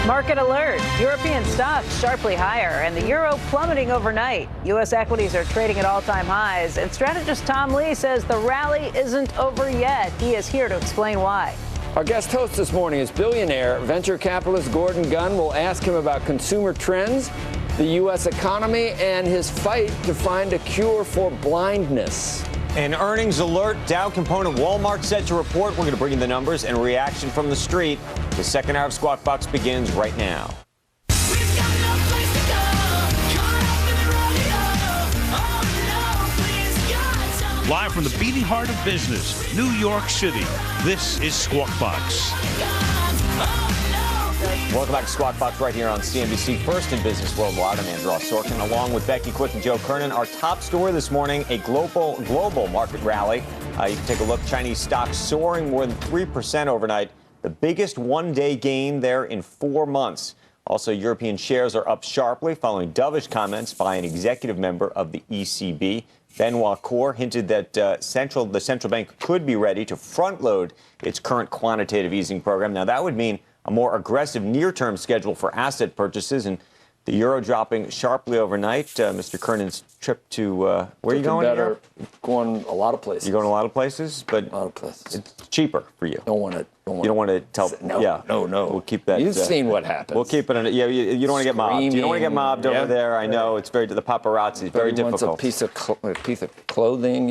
Market alert. European stocks sharply higher and the euro plummeting overnight. U.S. equities are trading at all-time highs. And strategist Tom Lee says the rally isn't over yet. He is here to explain why. Our guest host this morning is billionaire venture capitalist Gordon Gunn. We'll ask him about consumer trends, the U.S. economy, and his fight to find a cure for blindness. An earnings alert. Dow component Walmart set to report. We're going to bring you the numbers and reaction from the street. The second hour of Squawk Box begins right now. Live from the beating heart of business, New York City, this is Squawk Box. Welcome back to Squawk Box right here on CNBC. First in business worldwide. I'm Andrew Sorkin, along with Becky Quick and Joe Kernan. Our top story this morning, a global market rally. You can take a look. Chinese stocks soaring more than 3% overnight. The biggest one-day gain there in 4 months. Also, European shares are up sharply following dovish comments by an executive member of the ECB. Benoit Cœur hinted that the central bank could be ready to front-load its current quantitative easing program. Now, that would mean a more aggressive near-term schedule for asset purchases, and the euro dropping sharply overnight. Mr. Kernan's trip to where are you going? Better. Going a lot of places. You're going a lot of places, but a lot of places. It's cheaper for you. You don't want to tell. No, yeah, no. We'll keep that. You've seen what happens. We'll keep it. Yeah, you don't want to get mobbed. You don't want to get mobbed over there. I know it's the paparazzi is very difficult. Wants a piece of clothing,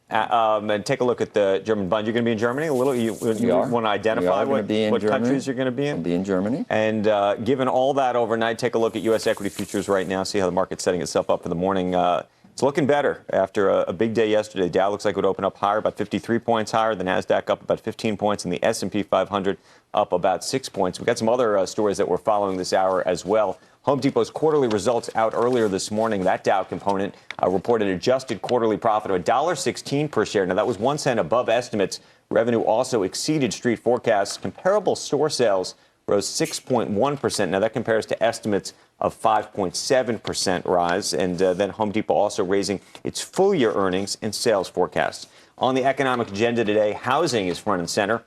And take a look at the German bond. You're going to be in Germany a little. You want to identify what countries you're going to be in? I'll be in Germany. And given all that overnight, take a look at U.S. equity futures right now. See how the market's setting itself up for the morning. It's looking better after a big day yesterday. Dow looks like it would open up higher, about 53 points higher. The Nasdaq up about 15 points, and the S&P 500 up about 6 points. We've got some other stories that we're following this hour as well. Home Depot's quarterly results out earlier this morning. That Dow component reported adjusted quarterly profit of $1.16 per share. Now, that was 1 cent above estimates. Revenue also exceeded street forecasts. Comparable store sales rose 6.1%. Now, that compares to estimates of 5.7% rise. And then Home Depot also raising its full-year earnings and sales forecasts. On the economic agenda today, housing is front and center.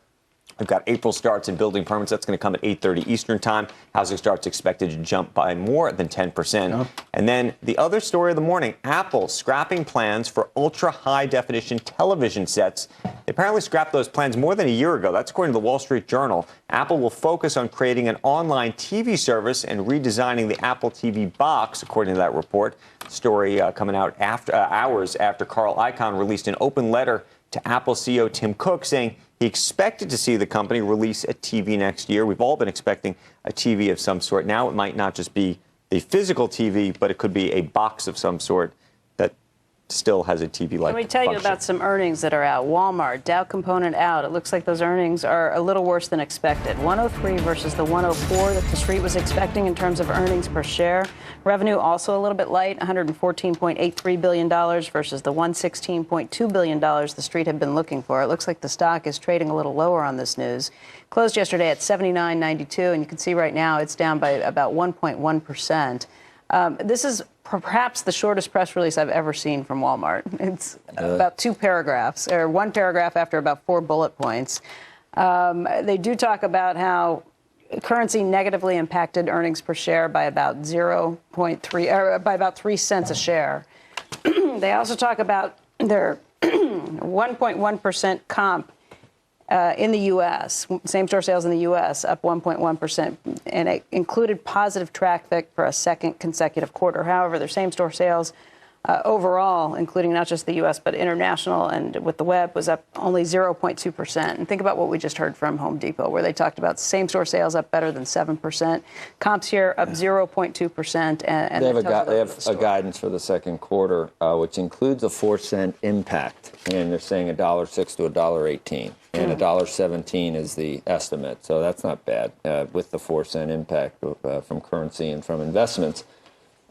We've got April starts and building permits. That's going to come at 8:30 Eastern time. Housing starts expected to jump by more than 10%. Oh. And then the other story of the morning, Apple scrapping plans for ultra-high definition television sets. They apparently scrapped those plans more than a year ago. That's according to the Wall Street Journal. Apple will focus on creating an online TV service and redesigning the Apple TV box, according to that report. Story coming out hours after Carl Icahn released an open letter to Apple CEO Tim Cook saying he expected to see the company release a TV next year. We've all been expecting a TV of some sort. Now it might not just be a physical TV, but it could be a box of some sort that still has a TV-like Let me tell you function. about some earnings that are out. Walmart, Dow component out. It looks like those earnings are a little worse than expected. 103 versus the 104 that the street was expecting in terms of earnings per share. Revenue also a little bit light, $114.83 billion versus the $116.2 billion the street had been looking for. It looks like the stock is trading a little lower on this news. Closed yesterday at $79.92, and you can see right now it's down by about 1.1%. This is perhaps the shortest press release I've ever seen from Walmart. It's about 2 paragraphs, or 1 paragraph after about 4 bullet points. They do talk about how currency negatively impacted earnings per share by about 0.3, or by about 3 cents a share. They also talk about their 1.1% comp in the U.S., same-store sales in the U.S. up 1.1%, and it included positive traffic for a second consecutive quarter. However, their same-store sales overall, including not just the U.S., but international and with the web, was up only 0.2%. And think about what we just heard from Home Depot, where they talked about same-store sales up better than 7%. Comps here up 0.2%. And they have a guidance for the second quarter, which includes a 4 cent impact, and they're saying $1.06 to $1.18. And $1.17 is the estimate, so that's not bad with the 4 cent impact from currency and from investments.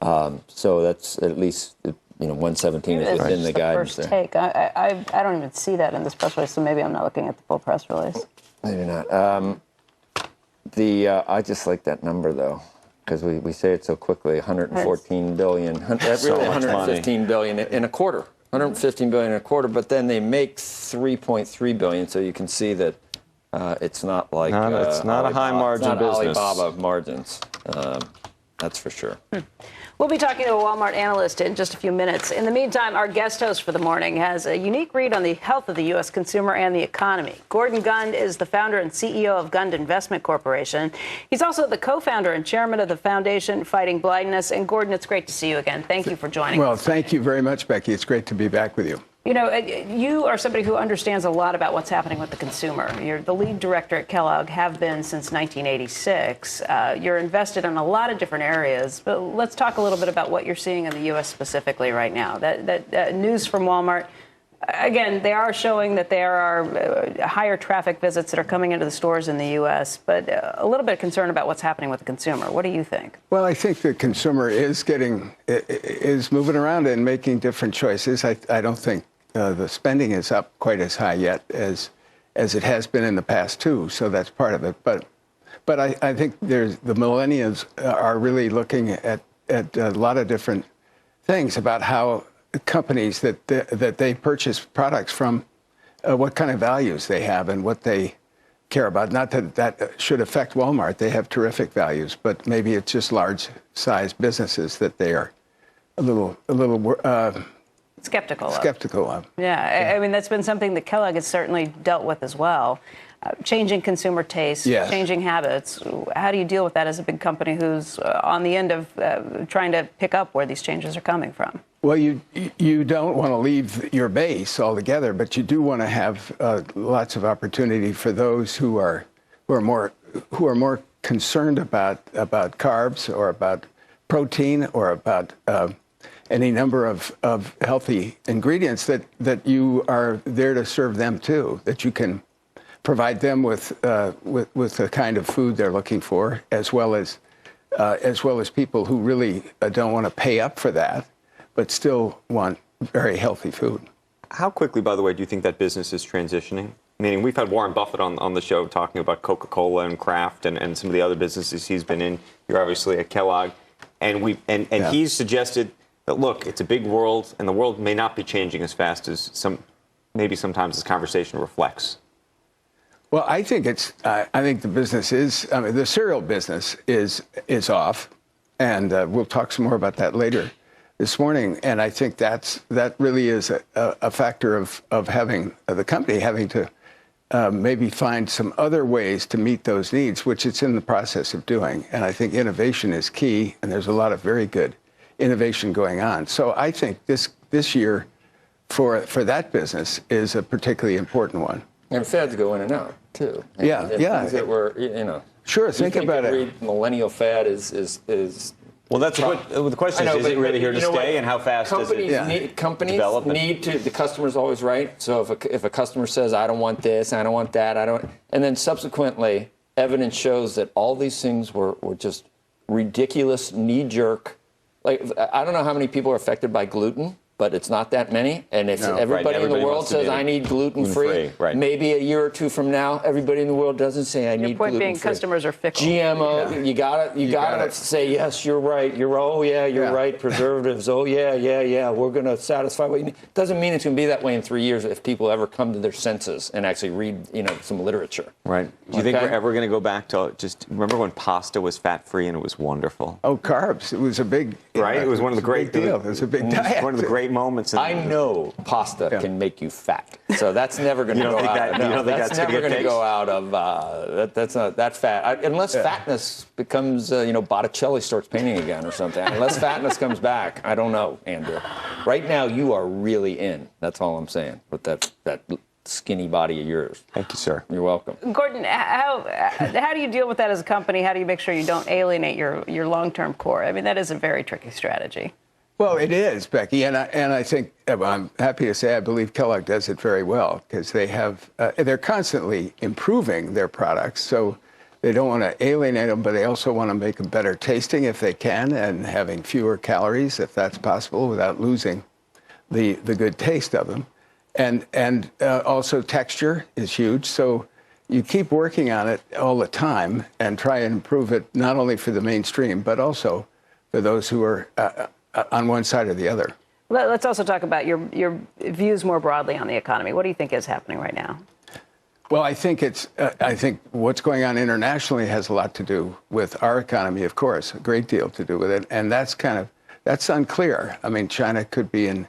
So that's at least 117 is within the guidance the first there. take. I don't even see that in this press release, so maybe I'm not looking at the full press release. Maybe not. I just like that number though, because we say it so quickly. 114 billion, really 115 billion in a quarter. 115 billion in a quarter, but then they make 3.3 billion, so you can see that It's not like it's not a high margin it's not business. Alibaba margins. That's for sure. We'll be talking to a Walmart analyst in just a few minutes. In the meantime, our guest host for the morning has a unique read on the health of the U.S. consumer and the economy. Gordon Gund is the founder and CEO of Gund Investment Corporation. He's also the co-founder and chairman of the Foundation Fighting Blindness. And Gordon, it's great to see you again. Thank you for joining us. Well, thank you very much, Becky. It's great to be back with you. You know, you are somebody who understands a lot about what's happening with the consumer. You're the lead director at Kellogg, have been since 1986. You're invested in a lot of different areas, but let's talk a little bit about what you're seeing in the U.S. specifically right now. That news from Walmart, again, they are showing that there are higher traffic visits that are coming into the stores in the U.S., but a little bit of concern about what's happening with the consumer. What do you think? Well, I think the consumer is moving around and making different choices. I don't think the spending is up quite as high yet as it has been in the past too. So that's part of it. But I think the millennials are really looking at a lot of different things about how companies that they purchase products from, what kind of values they have and what they care about. Not that should affect Walmart. They have terrific values, but maybe it's just large-sized businesses that they are a little skeptical of. Yeah, I mean, that's been something that Kellogg has certainly dealt with as well. Changing consumer tastes, yes. Changing habits. How do you deal with that as a big company who's on the end of trying to pick up where these changes are coming from? Well, you don't want to leave your base altogether, but you do want to have lots of opportunity for those who are more concerned about carbs or about protein or about any number of healthy ingredients that you are there to serve them too, that you can provide them with the kind of food they're looking for, as well as people who really don't want to pay up for that, but still want very healthy food. How quickly, by the way, do you think that business is transitioning? Meaning, we've had Warren Buffett on the show talking about Coca-Cola and Kraft and some of the other businesses he's been in. You're obviously at Kellogg, and he's suggested that, look, it's a big world, and the world may not be changing as fast as sometimes this conversation reflects. Well, I think the business is. I mean, the cereal business is off, and we'll talk some more about that later this morning. And I think that really is a factor of having the company having to maybe find some other ways to meet those needs, which it's in the process of doing. And I think innovation is key, and there's a lot of very good innovation going on. So I think this year for that business is a particularly important one. And fads go in and out too. Yeah. That were, Sure, think about it. Millennial fad is. Well, that's the question is it really here to stay, and how fast does it companies develop? Need to. The customer's always right. So if a customer says, "I don't want this, I don't want that, I don't," and then subsequently evidence shows that all these things were just ridiculous, knee-jerk. Like, I don't know how many people are affected by gluten, but it's not that many. And if everybody in the world says, I need gluten-free, maybe a year or two from now, everybody in the world doesn't say, I need gluten-free. Your point being customers are fickle. GMO, you gotta say, yes, you're right. You're right. Preservatives, we're going to satisfy what you need. Doesn't mean it's going to be that way in 3 years if people ever come to their senses and actually read, some literature. Right. Do you think we're ever going to go back to remember when pasta was fat-free and it was wonderful? Oh, carbs. It was a big... Right? It was one of the great... deal. It was a big diet. One of the great moments. I know pasta can make you fat, so that's never going to go out. You don't think that's never going to go out of. That's not that fat unless fatness becomes. Botticelli starts painting again or something. Unless fatness comes back, I don't know, Andrew. Right now, you are really in. That's all I'm saying. With that skinny body of yours. Thank you, sir. You're welcome. Gordon, how do you deal with that as a company? How do you make sure you don't alienate your long-term core? I mean, that is a very tricky strategy. Well, it is, Becky, and I think I'm happy to say I believe Kellogg does it very well because they're constantly improving their products, so they don't want to alienate them, but they also want to make them better tasting if they can and having fewer calories if that's possible without losing the good taste of them, and also texture is huge. So you keep working on it all the time and try and improve it not only for the mainstream but also for those who are on one side or the other. Let's also talk about your views more broadly on the economy. What do you think is happening right now? Well, I think I think what's going on internationally has a lot to do with our economy, of course, a great deal to do with it, and that's unclear. I mean, China could be in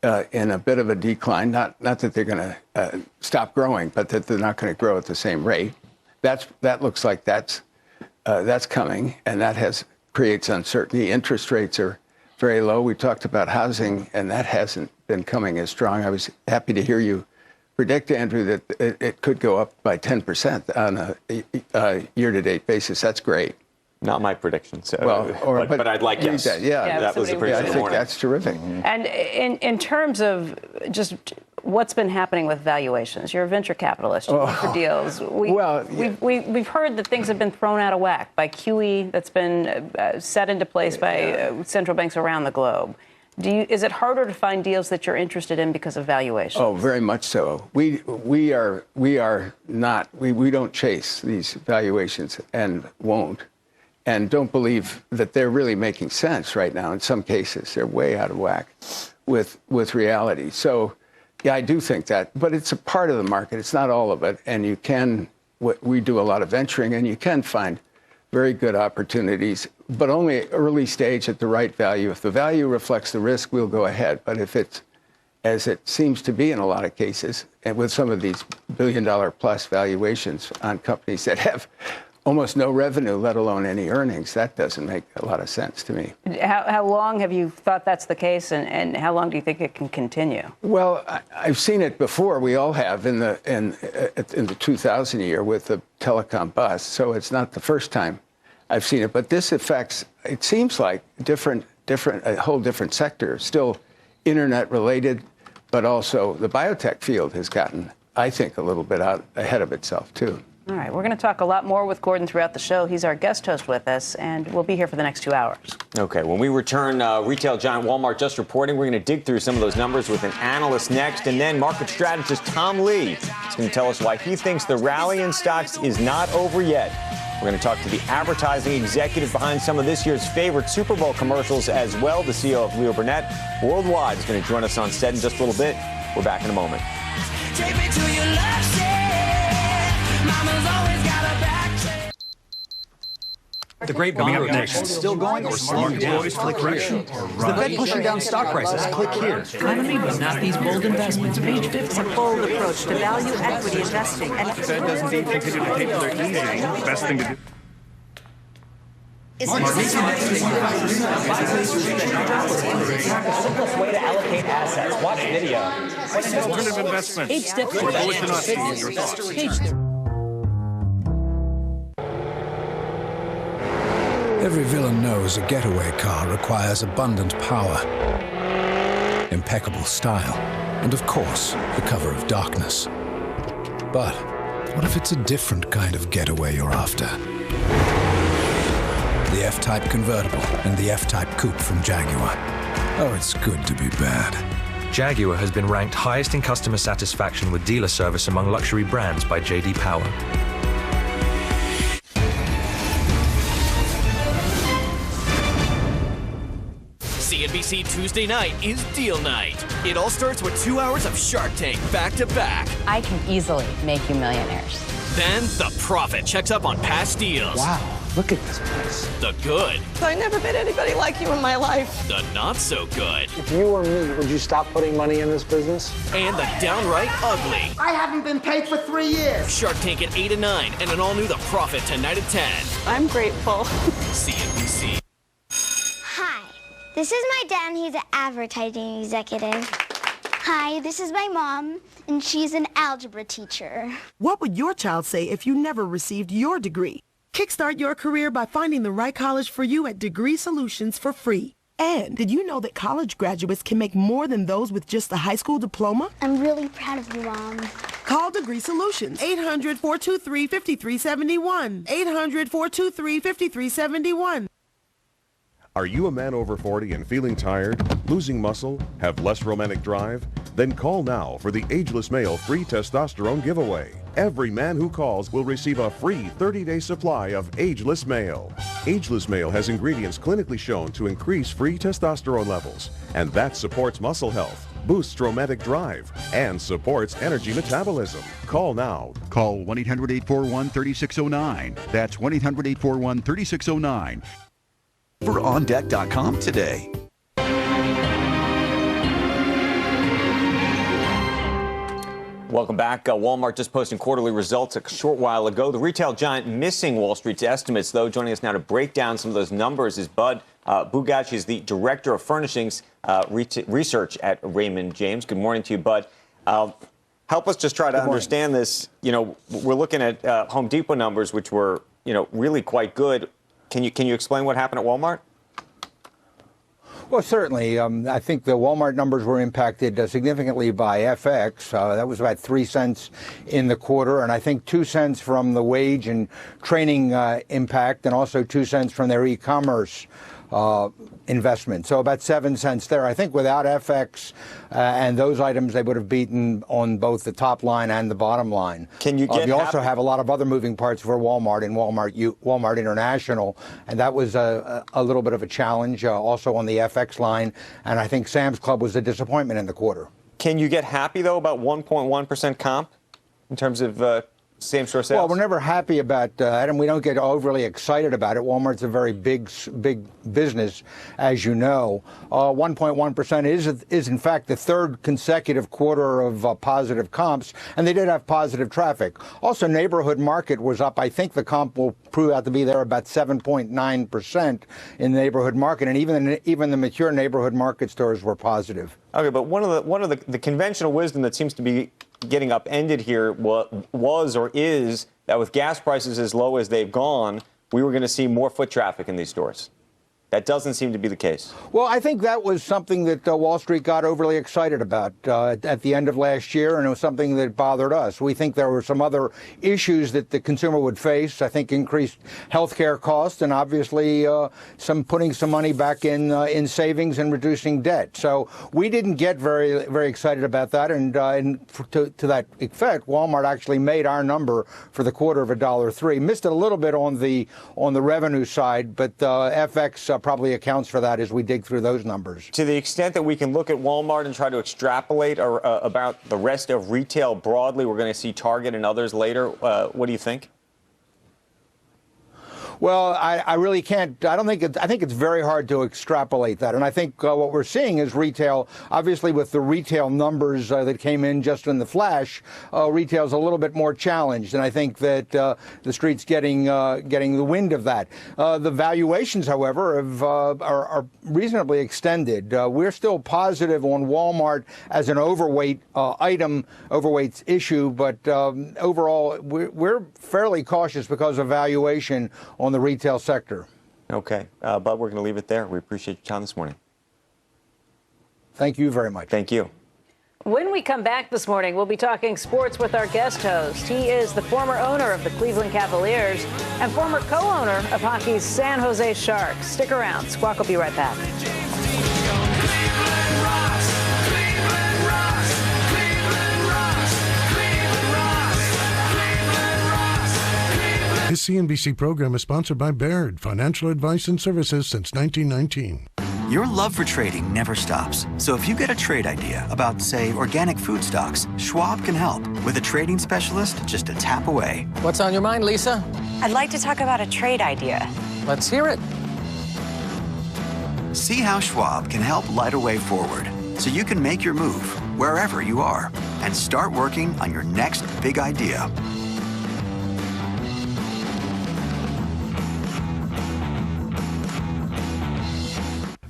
a bit of a decline. Not that they're going to stop growing, but that they're not going to grow at the same rate. That looks like that's coming, and that creates uncertainty. Interest rates are very low. We talked about housing, and that hasn't been coming as strong. I was happy to hear you predict, Andrew, that it could go up by 10% on a year-to-date basis. That's great. Not my prediction, so, well, but I'd like yes. That was the prediction. I think that's terrific. And in terms of just what's been happening with valuations, you're a venture capitalist. You look for deals. We've heard that things have been thrown out of whack by QE that's been set into place by central banks around the globe. Is it harder to find deals that you're interested in because of valuation? Oh, very much so. We don't chase these valuations and won't, and don't believe that they're really making sense right now. In some cases, they're way out of whack with reality. So, yeah, I do think that, but it's a part of the market. It's not all of it, and we do a lot of venturing, and you can find very good opportunities, but only early stage at the right value. If the value reflects the risk, we'll go ahead. But if it's, as it seems to be in a lot of cases, and with some of these billion-dollar-plus valuations on companies that have almost no revenue, let alone any earnings, that doesn't make a lot of sense to me. How long have you thought that's the case, and how long do you think it can continue? Well, I've seen it before. We all have in the 2000 year with the telecom bust. So it's not the first time I've seen it. But this affects, it seems like, a whole different sector, still internet related, but also the biotech field has gotten, I think, a little bit out ahead of itself, too. All right, we're going to talk a lot more with Gordon throughout the show. He's our guest host with us, and we'll be here for the next 2 hours. Okay, when we return, retail giant Walmart just reporting. We're going to dig through some of those numbers with an analyst next, and then market strategist Tom Lee is going to tell us why he thinks the rally in stocks is not over yet. We're going to talk to the advertising executive behind some of this year's favorite Super Bowl commercials as well. The CEO of Leo Burnett Worldwide is going to join us on set in just a little bit. We're back in a moment. Take me to your love shack. Mama's always got a back. The great bond rotation still going or slowing down? Click here. Is the Fed pushing down stock prices? Click here. Economy, but not these bold investments. Page 50. It's a bold approach to value equity investing. And the Fed doesn't need to continue to taper their easing. The best thing to do. The simplest way to allocate assets. Watch video. Alternative investments. 8 steps Or bullish or not, your thoughts. Every villain knows a getaway car requires abundant power, impeccable style, and of course, the cover of darkness. But what if it's a different kind of getaway you're after? The F-Type convertible and the F-Type coupe from Jaguar. Oh, it's good to be bad. Jaguar has been ranked highest in customer satisfaction with dealer service among luxury brands by J.D. Power. CNBC Tuesday night is deal night. It all starts with 2 hours of Shark Tank back to back. I can easily make you millionaires. Then The Prophet checks up on past deals. Wow, look at this place. The good. I never met anybody like you in my life. The not so good. If you were me, would you stop putting money in this business? And the downright ugly. I haven't been paid for 3 years. Shark Tank at 8 and 9, and an all-new The Prophet tonight at 10. I'm grateful. CNBC. This is my dad, and he's an advertising executive. Hi, this is my mom, and she's an algebra teacher. What would your child say if you never received your degree? Kickstart your career by finding the right college for you at Degree Solutions for free. And did you know that college graduates can make more than those with just a high school diploma? I'm really proud of you, Mom. Call Degree Solutions. 800-423-5371. 800-423-5371. Are you a man over 40 and feeling tired, losing muscle, have less romantic drive? Then call now for the Ageless Male free testosterone giveaway. Every man who calls will receive a free 30-day supply of Ageless Male. Ageless Male has ingredients clinically shown to increase free testosterone levels, and that supports muscle health, boosts romantic drive, and supports energy metabolism. Call now. Call 1-800-841-3609. That's 1-800-841-3609. For OnDeck.com today. Welcome back. Walmart just posting quarterly results a short while ago. The retail giant missing Wall Street's estimates, though. Joining us now to break down some of those numbers is Bud Bugatch. He's the Director of Furnishings Research at Raymond James. Good morning to you, Bud. Help us just try to understand this. You know, we're looking at Home Depot numbers, which were, really quite good. Can you explain what happened at Walmart? Well, certainly. I think the Walmart numbers were impacted significantly by FX. That was about 3 cents in the quarter, and I think 2 cents from the wage and training impact, and also 2 cents from their e-commerce investment. So about 7 cents there. I think without FX and those items, they would have beaten on both the top line and the bottom line. Can you get you also have a lot of other moving parts for Walmart and Walmart International, and that was a little bit of a challenge also on the FX line. And I think Sam's Club was a disappointment in the quarter. Can you get happy, though, about 1.1% comp in terms of same-store sales? Well, we're never happy about that, and we don't get overly excited about it. Walmart's a very big business, as you know. 1.1% is, in fact, the third consecutive quarter of positive comps, and they did have positive traffic. Also, neighborhood market was up. I think the comp will prove out to be there about 7.9% in the neighborhood market, and even the mature neighborhood market stores were positive. Okay, but one of the conventional wisdom that seems to be getting upended here was or is that with gas prices as low as they've gone, we were going to see more foot traffic in these stores. That doesn't seem to be the case. Well, I think that was something that Wall Street got overly excited about at the end of last year, and it was something that bothered us. We think there were some other issues that the consumer would face. I think increased healthcare costs, and obviously putting some money back in savings and reducing debt. So we didn't get very excited about that, and to that effect, Walmart actually made our number for the quarter of $1.03. Missed it a little bit on the revenue side, but FX probably accounts for that as we dig through those numbers. To the extent that we can look at Walmart and try to extrapolate about the rest of retail broadly, we're going to see Target and others later. What do you think? Well, I really can't. I think it's very hard to extrapolate that. And I think what we're seeing is retail, obviously with the retail numbers that came in just in the flash, retail's a little bit more challenged. And I think that the Street's getting the wind of that. The valuations, however, are reasonably extended. We're still positive on Walmart as an overweight overweight issue. But overall, we're fairly cautious because of valuation on the retail sector. Okay, but we're going to leave it there. We appreciate your time this morning. Thank you very much. Thank you. When we come back this morning, we'll be talking sports with our guest host. He is the former owner of the Cleveland Cavaliers and former co-owner of hockey's San Jose Sharks. Stick around. Squawk will be right back. This CNBC program is sponsored by Baird, financial advice and services since 1919. Your love for trading never stops. So if you get a trade idea about, say, organic food stocks, Schwab can help with a trading specialist just a tap away. What's on your mind, Lisa? I'd like to talk about a trade idea. Let's hear it. See how Schwab can help light a way forward so you can make your move wherever you are and start working on your next big idea.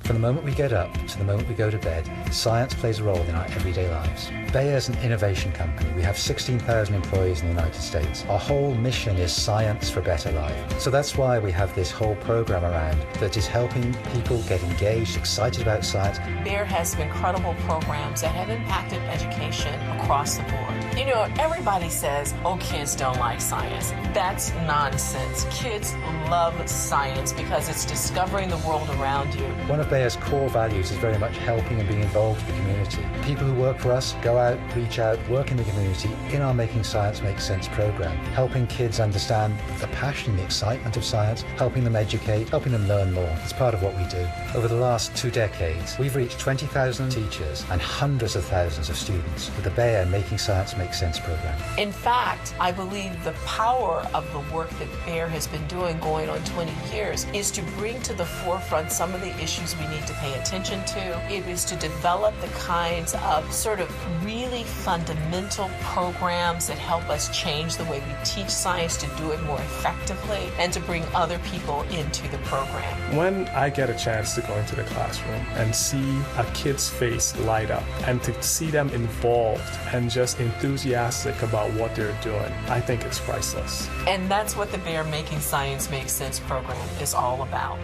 From the moment we get up to the moment we go to bed, science plays a role in our everyday lives. Bayer is an innovation company. We have 16,000 employees in the United States. Our whole mission is science for a better life. So that's why we have this whole program around that is helping people get engaged, excited about science. Bayer has some incredible programs that have impacted education across the board. You know, everybody says, oh, kids don't like science. That's nonsense. Kids love science because it's discovering the world around you. One of Bayer's Voya's core values is very much helping and being involved with the community. People who work for us go out, reach out, work in the community in our Making Science Make Sense program, helping kids understand the passion and the excitement of science, helping them educate, helping them learn more. It's part of what we do. Over the last 2 decades, we've reached 20,000 teachers and hundreds of thousands of students with the Bayer Making Science Make Sense program. In fact, I believe the power of the work that Bayer has been doing going on 20 years is to bring to the forefront some of the issues we need to pay attention to. It is to develop the kinds of sort of really fundamental programs that help us change the way we teach science to do it more effectively and to bring other people into the program. When I get a chance to go into the classroom and see a kid's face light up and to see them involved and just enthusiastic about what they're doing, I think it's priceless. And that's what the Bayer Making Science Make Sense program is all about.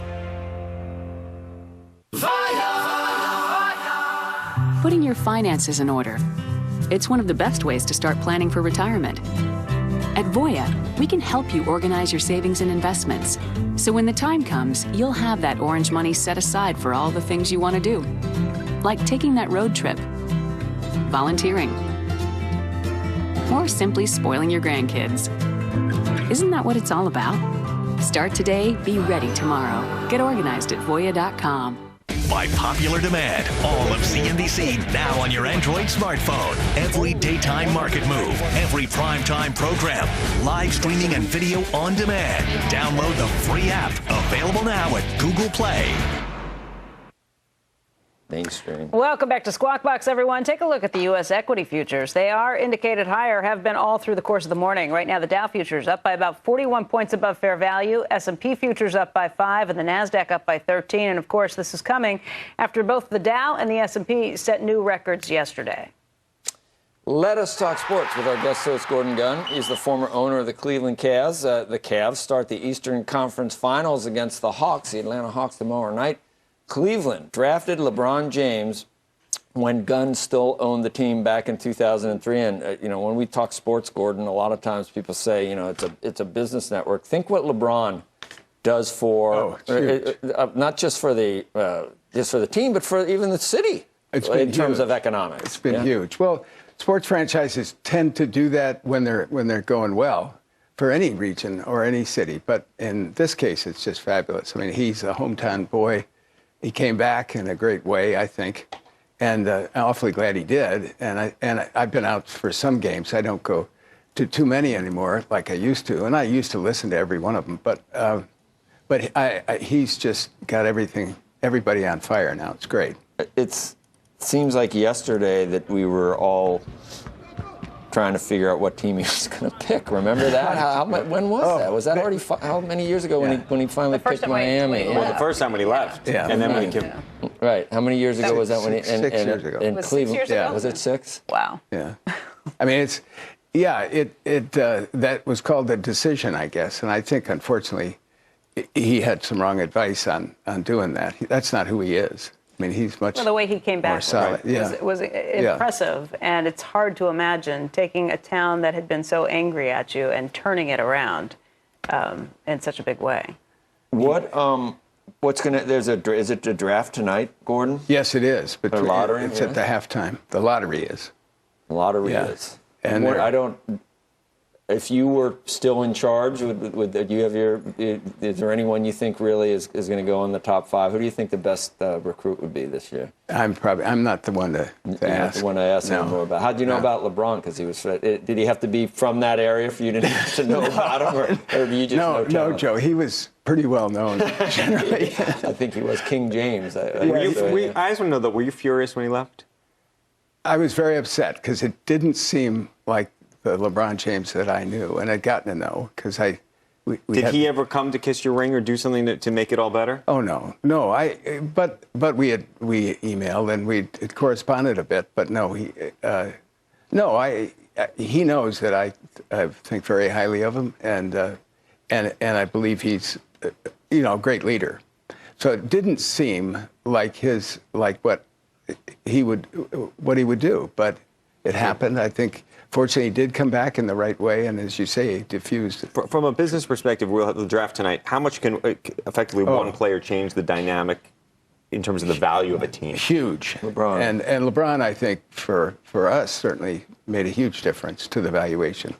Putting your finances in order. It's one of the best ways to start planning for retirement. At Voya, we can help you organize your savings and investments. So when the time comes, you'll have that orange money set aside for all the things you want to do. Like taking that road trip, volunteering, or simply spoiling your grandkids. Isn't that what it's all about? Start today, be ready tomorrow. Get organized at Voya.com. By popular demand, all of CNBC now on your Android smartphone. Every daytime market move, every primetime program, live streaming and video on demand. Download the free app, available now at Google Play. Mainstream. Welcome back to Squawk Box, everyone. Take a look at the U.S. equity futures. They are indicated higher, have been all through the course of the morning. Right now, the Dow futures up by about 41 points above fair value. S&P futures up by 5 and the NASDAQ up by 13. And, of course, this is coming after both the Dow and the S&P set new records yesterday. Let us talk sports with our guest host, Gordon Gunn. He's the former owner of the Cleveland Cavs. The Cavs start the Eastern Conference Finals against the Hawks, the Atlanta Hawks, tomorrow night. Cleveland drafted LeBron James when Gunn still owned the team back in 2003. And, when we talk sports, Gordon, a lot of times people say, it's a business network. Think what LeBron does for, not just for the team, but for even the city in terms of economics. It's been huge. Well, sports franchises tend to do that when they're going well for any region or any city. But in this case, it's just fabulous. I mean, he's a hometown boy. He came back in a great way, I think, and I'm awfully glad he did. And I've been out for some games. I don't go to too many anymore like I used to, and I used to listen to every one of them. But he's just got everybody on fire now. It's great. It seems like yesterday that we were all trying to figure out what team he was going to pick. Remember that? When was that? Was that already how many years ago when he finally picked Miami? Well, the first time when he left. Yeah. And then when he came. Right. How many years ago was that when he 6 years ago. in Was Cleveland? 6 years ago? Was it 6? Wow. Yeah. I mean, that was called a decision, I guess. And I think, unfortunately, he had some wrong advice on doing that. That's not who he is. I mean, he's much the way he came back was impressive, and it's hard to imagine taking a town that had been so angry at you and turning it around in such a big way. Is it a draft tonight, Gordon? Yes, it is. But the lottery? It's at the halftime. The lottery is. The lottery is. And if you were still in charge, is there anyone you think really is going to go in the top 5? Who do you think the best recruit would be this year? I'm not the one to ask. Not the one to ask him more about. How do you know about LeBron? Because did he have to be from that area for you to know about him, or do you just know? No, Joe. He was pretty well known generally. I think he was King James. I just want to know that. Were you furious when he left? I was very upset because it didn't seem like the LeBron James that I knew, and I'd gotten to know because Did he ever come to kiss your ring or do something to make it all better? Oh no. But we emailed and we corresponded a bit, but no, he knows that I think very highly of him, and I believe he's a great leader. So it didn't seem like what he would do, but it happened. I think. Fortunately, he did come back in the right way, and as you say, he diffused it. From a business perspective, we'll have the draft tonight. How much can effectively one player change the dynamic in terms of the value of a team? Huge. LeBron. And LeBron, I think, for us, certainly made a huge difference to the valuation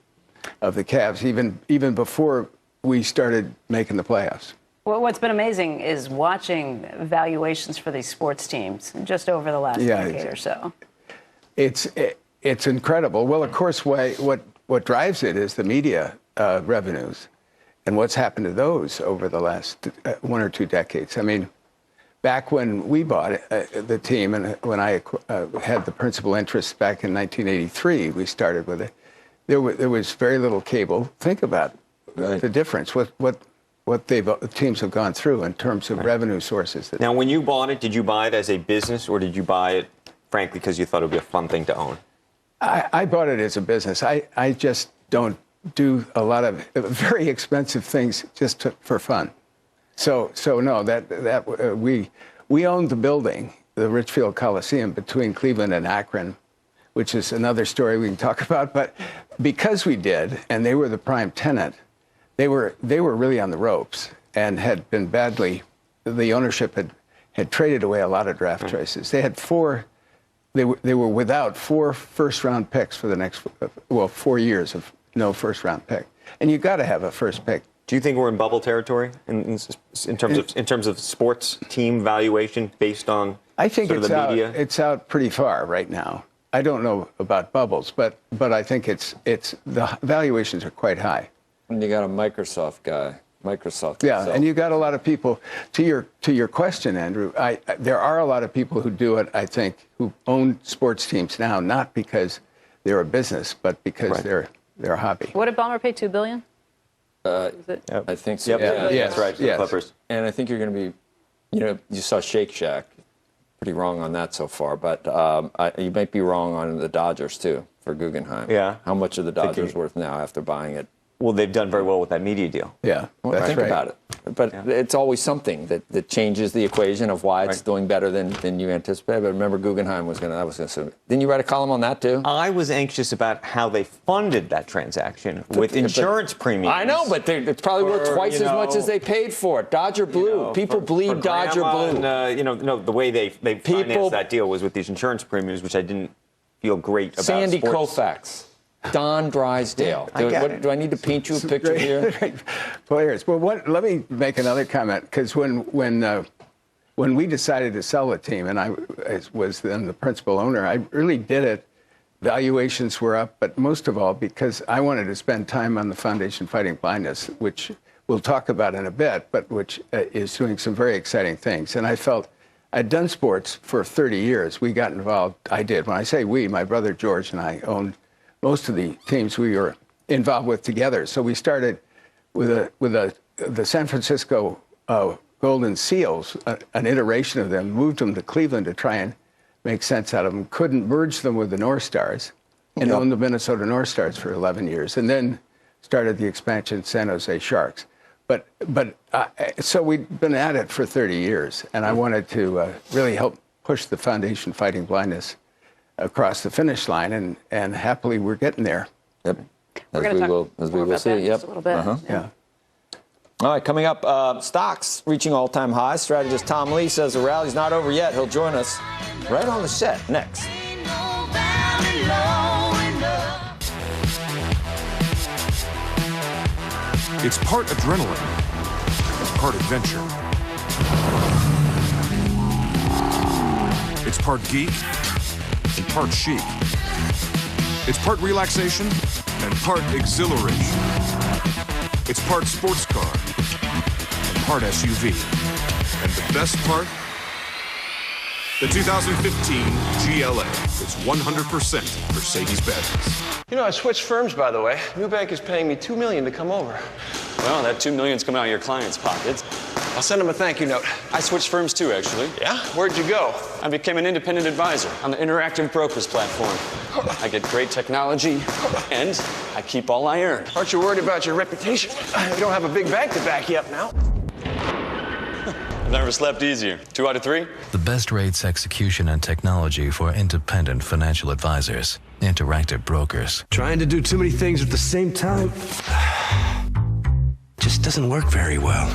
of the Cavs, even before we started making the playoffs. Well, what's been amazing is watching valuations for these sports teams just over the last decade or so. It's incredible. Well, of course, what drives it is the media revenues and what's happened to those over the last 1 or 2 decades. I mean, back when we bought the team and when I had the principal interest back in 1983, we started with it. There was very little cable. Think about the difference. What the teams have gone through in terms of revenue sources. Now, when you bought it, did you buy it as a business or did you buy it, frankly, because you thought it would be a fun thing to own? I bought it as a business. I just don't do a lot of very expensive things just for fun. So no, we owned the building, the Richfield Coliseum between Cleveland and Akron, which is another story we can talk about. But because we did, and they were the prime tenant, they were really on the ropes and had been badly. The ownership had traded away a lot of draft choices. They had They were without 4 first-round picks for the next 4 years of no first-round pick, and you got to have a first pick. Do you think we're in bubble territory in terms of sports team valuation based on I think sort of the media? It's out pretty far right now. I don't know about bubbles, but I think it's the valuations are quite high. And you got a Microsoft guy. Microsoft. Yeah, itself. and you got a lot of people. To your question, Andrew, there are a lot of people who do it. I think who own sports teams now, not because they're a business, but because they're a hobby. What did Ballmer pay? $2 billion? Is it? I think so. Yep. Yeah, that's right. Yes. Clippers. And I think you're going to be, you saw Shake Shack. Pretty wrong on that so far, but you might be wrong on the Dodgers too for Guggenheim. Yeah. How much are the Dodgers worth now after buying it? Well, they've done very well with that media deal. Yeah, well, think about it. But it's always something that changes the equation of why it's doing better than you anticipated. But remember, Guggenheim was going to. Didn't you write a column on that too? I was anxious about how they funded that transaction with insurance premiums. I know, but it's probably worth twice as much as they paid for it. Dodger Blue. People bleed Dodger Blue. And, the way they financed that deal was with these insurance premiums, which I didn't feel great about. Sandy sports. Koufax. Don Drysdale. Do I need to paint you a picture here? Players. Well, let me make another comment, because when we decided to sell the team, and I was then the principal owner, I really did it. Valuations were up, but most of all because I wanted to spend time on the Foundation Fighting Blindness, which we'll talk about in a bit, but which is doing some very exciting things. And I felt I'd done sports for 30 years. We got involved. I did. When I say we, my brother George and I owned most of the teams we were involved with together. So we started with the San Francisco Golden Seals, an iteration of them, moved them to Cleveland to try and make sense out of them, couldn't merge them with the North Stars, and owned the Minnesota North Stars for 11 years, and then started the expansion San Jose Sharks. So we'd been at it for 30 years, and I wanted to really help push the Foundation Fighting Blindness across the finish line, and happily we're getting there. Yep. We're going to talk more about that in just a little bit. Yeah. All right, coming up, stocks reaching all-time highs. Strategist Tom Lee says the rally's not over yet. He'll join us right on the set next. It's part adrenaline, it's part adventure. It's part geek and part chic. It's part relaxation and part exhilaration. It's part sports car and part SUV. And the best part? The 2015 GLA. It's 100% Mercedes-Benz. You know, I switched firms, by the way. New bank is paying me $2 million to come over. Well, that $2 million's coming out of your client's pockets. I'll send him a thank you note. I switched firms too, actually. Yeah? Where'd you go? I became an independent advisor on the Interactive Brokers platform. I get great technology, and I keep all I earn. Aren't you worried about your reputation? You don't have a big bank to back you up now. I've never slept easier. 2 out of 3? The best rates, execution, and technology for independent financial advisors. Interactive Brokers. Trying to do too many things at the same time just doesn't work very well.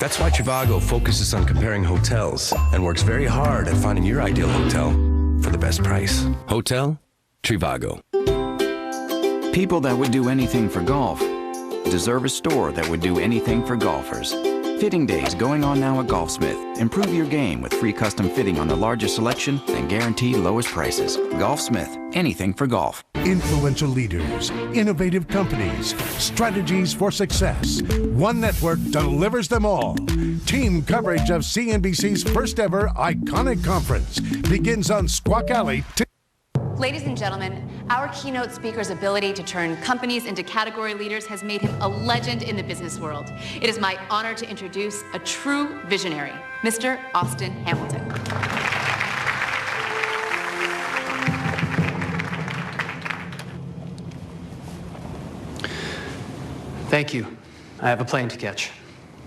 That's why Trivago focuses on comparing hotels and works very hard at finding your ideal hotel for the best price. Hotel Trivago. People that would do anything for golf deserve a store that would do anything for golfers. Fitting days going on now at Golfsmith. Improve your game with free custom fitting on the largest selection and guaranteed lowest prices. Golfsmith, anything for golf. Influential leaders, innovative companies, strategies for success. One network delivers them all. Team coverage of CNBC's first ever iconic conference begins on Squawk Alley. Ladies and gentlemen, our keynote speaker's ability to turn companies into category leaders has made him a legend in the business world. It is my honor to introduce a true visionary, Mr. Austin Hamilton. Thank you. I have a plane to catch.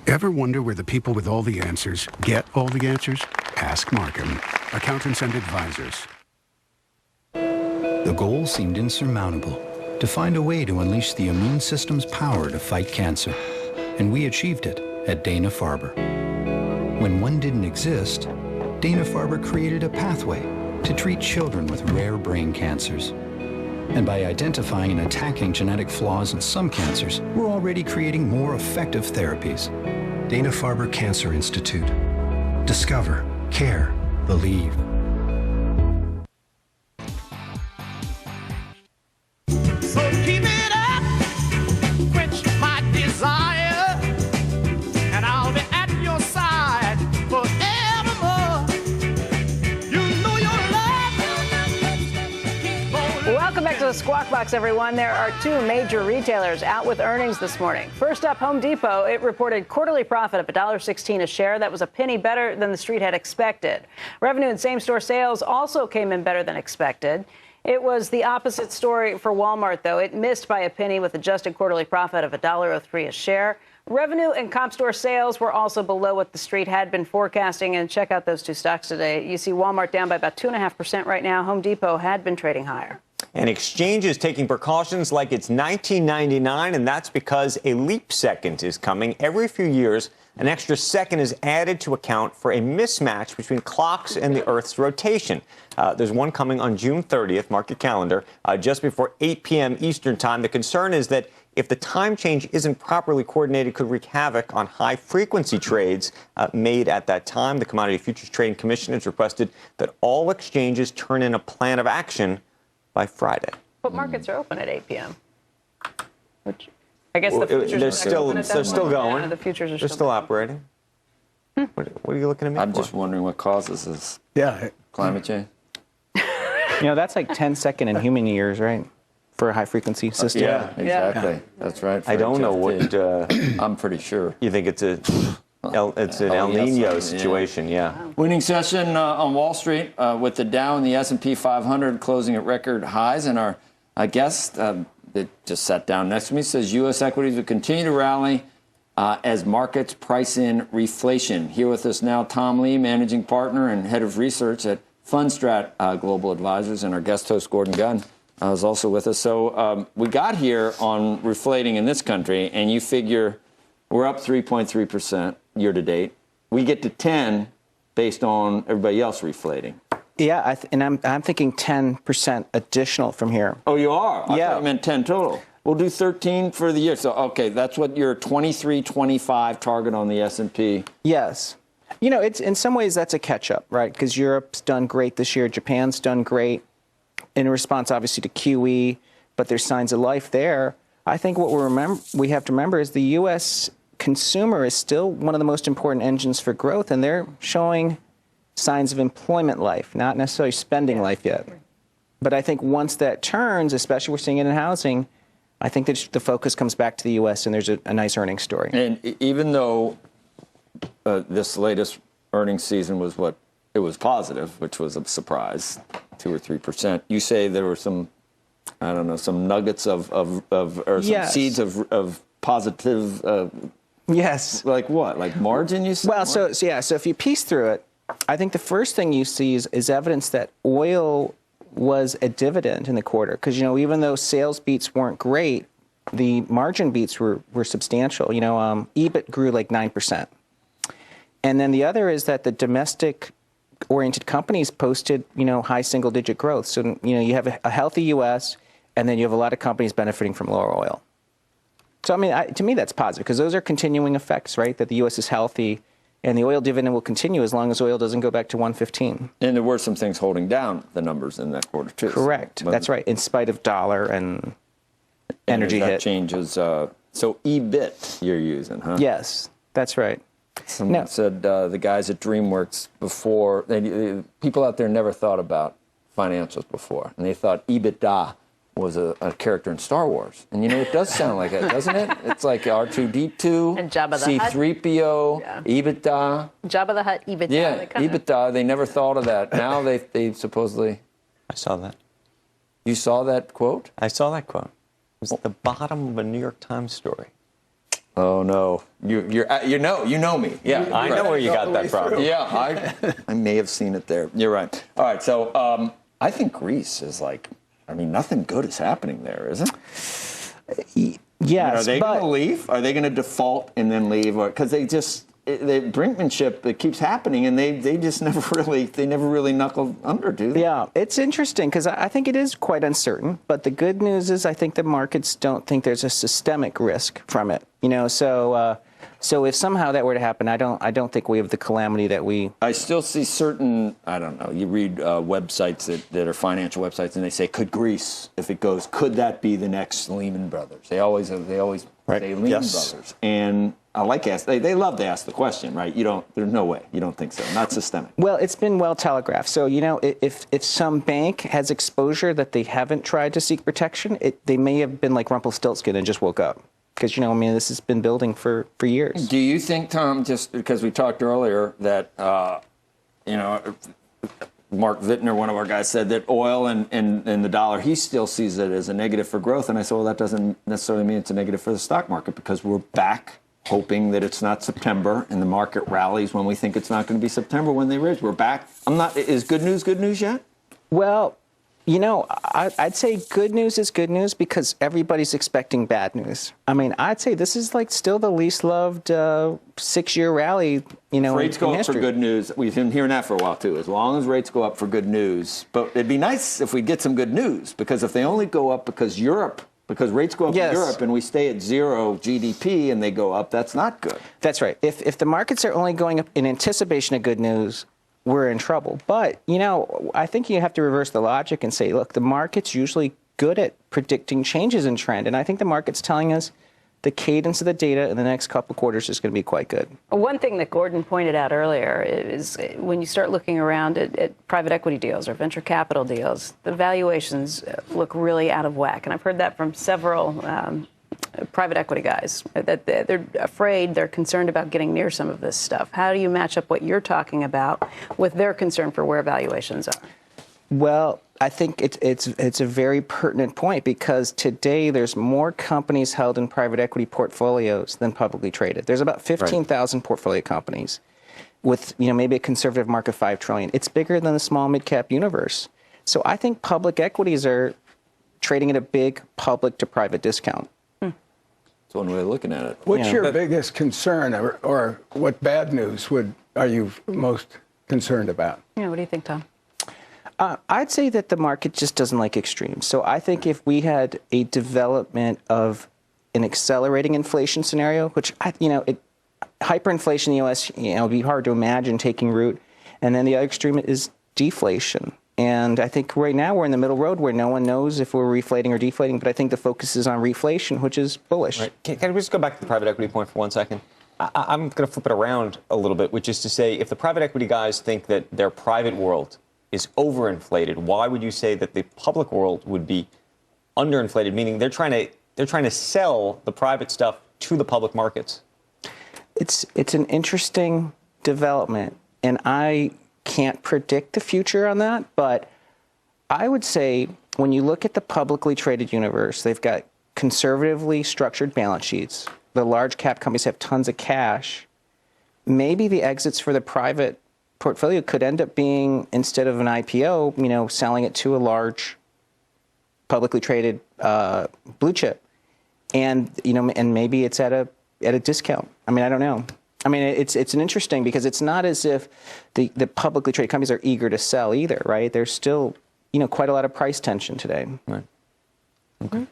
Ever wonder where the people with all the answers get all the answers? Ask Markham, accountants and advisors. The goal seemed insurmountable, to find a way to unleash the immune system's power to fight cancer. And we achieved it at Dana-Farber. When one didn't exist, Dana-Farber created a pathway to treat children with rare brain cancers. And by identifying and attacking genetic flaws in some cancers, we're already creating more effective therapies. Dana-Farber Cancer Institute. Discover, care, believe. So keep it up, quench my desire, and I'll be at your side forevermore. You know your love. Welcome back to the Squawk Box, everyone. There are two major retailers out with earnings this morning. First up, Home Depot. It reported quarterly profit of $1.16 a share. That was a penny better than the street had expected. Revenue and same-store sales also came in better than expected. It was the opposite story for Walmart, though. It missed by a penny with adjusted quarterly profit of $1.03 a share. Revenue and comp store sales were also below what the street had been forecasting. And check out those two stocks today. You see Walmart down by about 2.5% right now. Home Depot had been trading higher. And exchange is taking precautions like it's 1999, and that's because a leap second is coming. Every few years, an extra second is added to account for a mismatch between clocks and the Earth's rotation. There's one coming on June 30th, mark your calendar, just before 8 p.m. Eastern time. The concern is that if the time change isn't properly coordinated, it could wreak havoc on high-frequency trades made at that time. The Commodity Futures Trading Commission has requested that all exchanges turn in a plan of action by Friday. But markets are open at 8 p.m. Which I guess the futures they're still going. Yeah, the futures are they're still operating. What are you looking at me I'm for? just wondering what causes this. Yeah. Climate change. That's like 10 second in human years, right? For a high-frequency system. Yeah, exactly. Yeah. That's right. I don't know what... I'm pretty sure. You think it's an El Nino situation, yeah. Winning session on Wall Street with the Dow and the S&P 500 closing at record highs. And our guest that just sat down next to me says U.S. equities will continue to rally as markets price in reflation. Here with us now, Tom Lee, managing partner and head of research at Fundstrat Global Advisors, and our guest host, Gordon Gunn, is also with us. So we got here on reflating in this country, and you figure we're up 3.3% year to date. We get to 10 based on everybody else reflating. Yeah, and I'm thinking 10% additional from here. Oh, you are? I thought you meant 10 total. We'll do 13 for the year. So, okay, that's what your 23-25 target on the S&P. Yes. It's in some ways that's a catch-up, right? Because Europe's done great this year. Japan's done great in response, obviously, to QE, but there's signs of life there. I think what we have to remember is the U.S. consumer is still one of the most important engines for growth, and they're showing signs of employment life, not necessarily spending life yet. But I think once that turns, especially we're seeing it in housing, I think that the focus comes back to the U.S. and there's a nice earnings story. And even though this latest earnings season was it was positive, which was a surprise, 2 or 3%, you say there were some, I don't know, some nuggets or some seeds of positive. Yes. Like what? Like margin, you said? Well, so if you piece through it, I think the first thing you see is evidence that oil was a dividend in the quarter. Because, even though sales beats weren't great, the margin beats were substantial. EBIT grew like 9%. And then the other is that the domestic-oriented companies posted, high single-digit growth. So, you have a healthy U.S., and then you have a lot of companies benefiting from lower oil. So, I mean, to me, that's positive, because those are continuing effects, right? That the U.S. is healthy, and the oil dividend will continue as long as oil doesn't go back to 115. And there were some things holding down the numbers in that quarter, too. Correct. So, that's right, in spite of dollar and energy that hit. changes. So EBIT you're using, huh? Yes, that's right. Someone said the guys at DreamWorks before, people out there never thought about financials before, and they thought EBITDA was a character in Star Wars. And it does sound like it, doesn't it? It's like R2-D2, and Jabba the Hutt. C-3PO, EBITDA. Jabba the Hutt, EBITDA. Yeah, EBITDA. They never thought of that. Now they supposedly... I saw that. You saw that quote? I saw that quote. It was at the bottom of a New York Times story. Oh no, you know me. Yeah, I know where you got that from. Yeah, I may have seen it there. You're right. All right, so I think Greece is nothing good is happening there, is it? Yes, are they going to leave? Are they going to default and then leave? Because the brinkmanship that keeps happening, and they just never really knuckle under, do they? Yeah, it's interesting because I think it is quite uncertain. But the good news is I think the markets don't think there's a systemic risk from it. So if somehow that were to happen, I don't think we have the calamity that we. I still see certain. I don't know. You read websites that are financial websites, and they say, "Could Greece, if it goes, could that be the next Lehman Brothers?" They always say Lehman Brothers, and I they love to ask the question, right? There's no way. You don't think so. Not systemic. Well, it's been well telegraphed. So, if some bank has exposure that they haven't tried to seek protection, they may have been like Rumpelstiltskin and just woke up. Because, this has been building for years. Do you think, Tom, just because we talked earlier that, Mark Vittner, one of our guys, said that oil and the dollar, he still sees it as a negative for growth. And I said, well, that doesn't necessarily mean it's a negative for the stock market, because we're back hoping that it's not September and the market rallies when we think it's not going to be September when they raise. We're back. Is good news yet? Well, I'd say good news is good news because everybody's expecting bad news. I mean, I'd say this is still the least loved 6-year rally, if rates go in up for good news. We've been hearing that for a while, too. As long as rates go up for good news. But it'd be nice if we get some good news, because if they only go up because rates go up in Europe and we stay at zero GDP and they go up, that's not good. That's right. If the markets are only going up in anticipation of good news, we're in trouble. But, I think you have to reverse the logic and say, look, the market's usually good at predicting changes in trend. And I think the market's telling us the cadence of the data in the next couple of quarters is going to be quite good. One thing that Gordon pointed out earlier is when you start looking around at private equity deals or venture capital deals, the valuations look really out of whack. And I've heard that from several private equity guys, that they're afraid, they're concerned about getting near some of this stuff. How do you match up what you're talking about with their concern for where valuations are? Well, I think it's a very pertinent point, because today there's more companies held in private equity portfolios than publicly traded. There's about 15,000 portfolio companies with maybe a conservative mark of $5 trillion. It's bigger than the small mid-cap universe. So I think public equities are trading at a big public to private discount. That's one way of looking at it. What's your biggest concern, or what bad news are you most concerned about? Yeah, what do you think, Tom? I'd say that the market just doesn't like extremes. So I think if we had a development of an accelerating inflation scenario, which hyperinflation in the U.S., it'd be hard to imagine taking root, and then the other extreme is deflation. And I think right now we're in the middle road where no one knows if we're reflating or deflating, but I think the focus is on reflation, which is bullish. Right. Can we just go back to the private equity point for 1 second? I'm going to flip it around a little bit, which is to say, if the private equity guys think that their private world is overinflated, why would you say that the public world would be underinflated? Meaning they're trying to sell the private stuff to the public markets. It's an interesting development, and I can't predict the future on that, but I would say when you look at the publicly traded universe, they've got conservatively structured balance sheets. The large cap companies have tons of cash. Maybe the exits for the private portfolio could end up being, instead of an IPO, selling it to a large publicly traded blue chip, and and maybe it's at a discount. I mean, I don't know. I mean, it's an interesting because it's not as if the publicly traded companies are eager to sell either, right? There's still, quite a lot of price tension today. Right. Okay.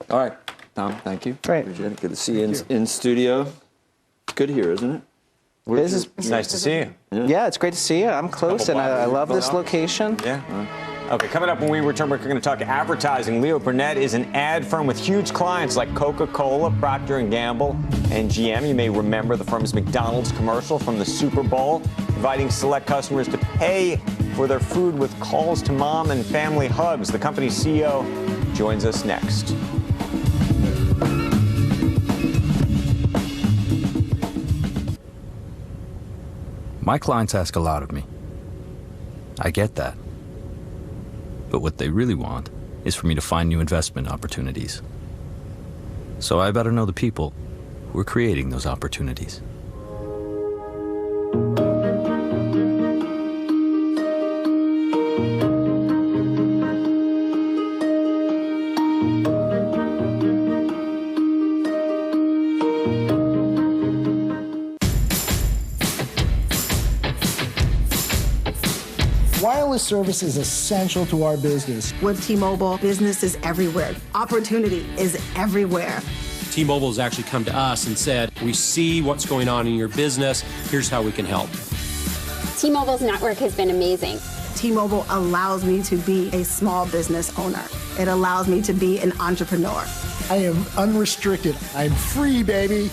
All right, Tom, thank you. Great. Appreciate it. Good to see you in studio. Good here, isn't it? It's nice to see you. Yeah, it's great to see you. I'm close, and I love this location. Yeah. Okay, coming up when we return, we're going to talk advertising. Leo Burnett is an ad firm with huge clients like Coca-Cola, Procter & Gamble, and GM. You may remember the firm's McDonald's commercial from the Super Bowl, inviting select customers to pay for their food with calls to mom and family hugs. The company's CEO joins us next. My clients ask a lot of me. I get that. But what they really want is for me to find new investment opportunities. So I better know the people who are creating those opportunities. Wireless service is essential to our business. With T-Mobile, business is everywhere. Opportunity is everywhere. T-Mobile has actually come to us and said, we see what's going on in your business. Here's how we can help. T-Mobile's network has been amazing. T-Mobile allows me to be a small business owner. It allows me to be an entrepreneur. I am unrestricted. I'm free, baby.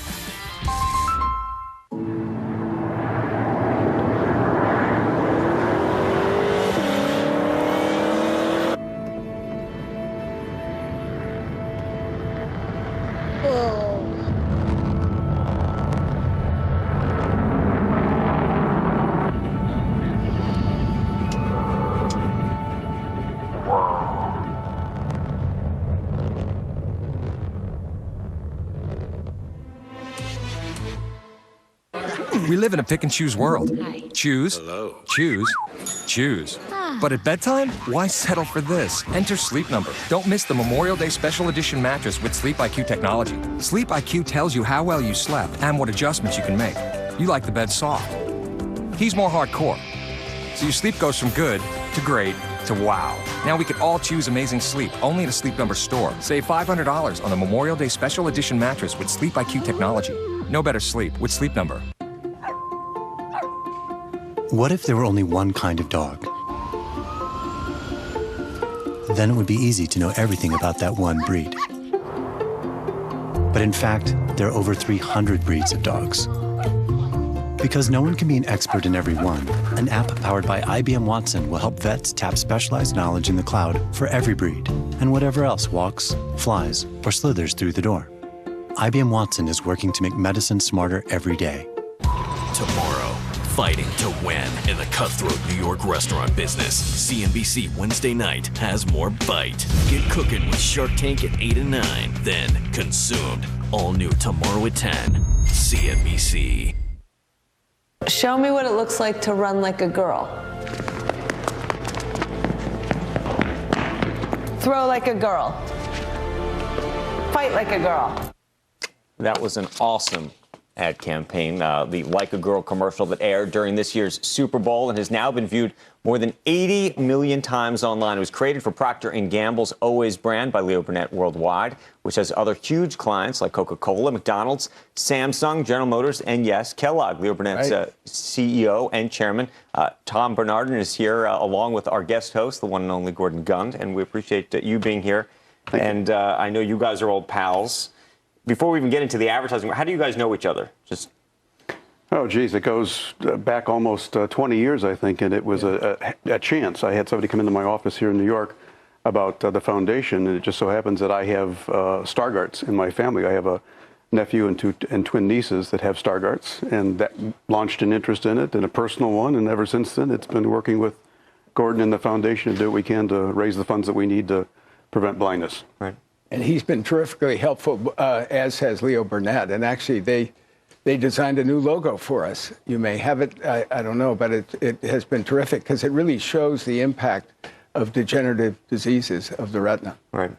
We live in a pick and choose world. Choose, choose, choose. But at bedtime, why settle for this? Enter Sleep Number. Don't miss the Memorial Day Special Edition mattress with Sleep IQ technology. Sleep IQ tells you how well you slept and what adjustments you can make. You like the bed soft. He's more hardcore. So your sleep goes from good to great to wow. Now we can all choose amazing sleep only at a Sleep Number store. Save $500 on the Memorial Day Special Edition mattress with Sleep IQ technology. No better sleep with Sleep Number. What if there were only one kind of dog? Then it would be easy to know everything about that one breed. But in fact, there are over 300 breeds of dogs. Because no one can be an expert in every one, an app powered by IBM Watson will help vets tap specialized knowledge in the cloud for every breed and whatever else walks, flies, or slithers through the door. IBM Watson is working to make medicine smarter every day. Tomorrow, fighting to win in the cutthroat New York restaurant business. CNBC Wednesday night has more bite. Get cooking with Shark Tank at 8 and 9. Then Consumed, all new tomorrow at 10. CNBC. Show me what it looks like to run like a girl. Throw like a girl. Fight like a girl. That was an awesome ad campaign, the Like a Girl commercial that aired during this year's Super Bowl and has now been viewed more than 80 million times online. It was created for Procter & Gamble's Always brand by Leo Burnett Worldwide, which has other huge clients like Coca-Cola, McDonald's, Samsung, General Motors, and yes, Kellogg. Leo Burnett's CEO and chairman. Tom Bernardin is here along with our guest host, the one and only Gordon Gund, and we appreciate you being here. And I know you guys are old pals. Before we even get into the advertising, how do you guys know each other? Just Oh, geez, it goes back almost 20 years, I think, and it was a chance. I had somebody come into my office here in New York about the foundation, and it just so happens that I have Stargardts in my family. I have a nephew and twin nieces that have Stargardts, and that launched an interest in it and a personal one, and ever since then it's been working with Gordon and the foundation to do what we can to raise the funds that we need to prevent blindness. Right. And he's been terrifically helpful, as has Leo Burnett. And actually, they designed a new logo for us. You may have it, I don't know, but it has been terrific because it really shows the impact of degenerative diseases of the retina. Right.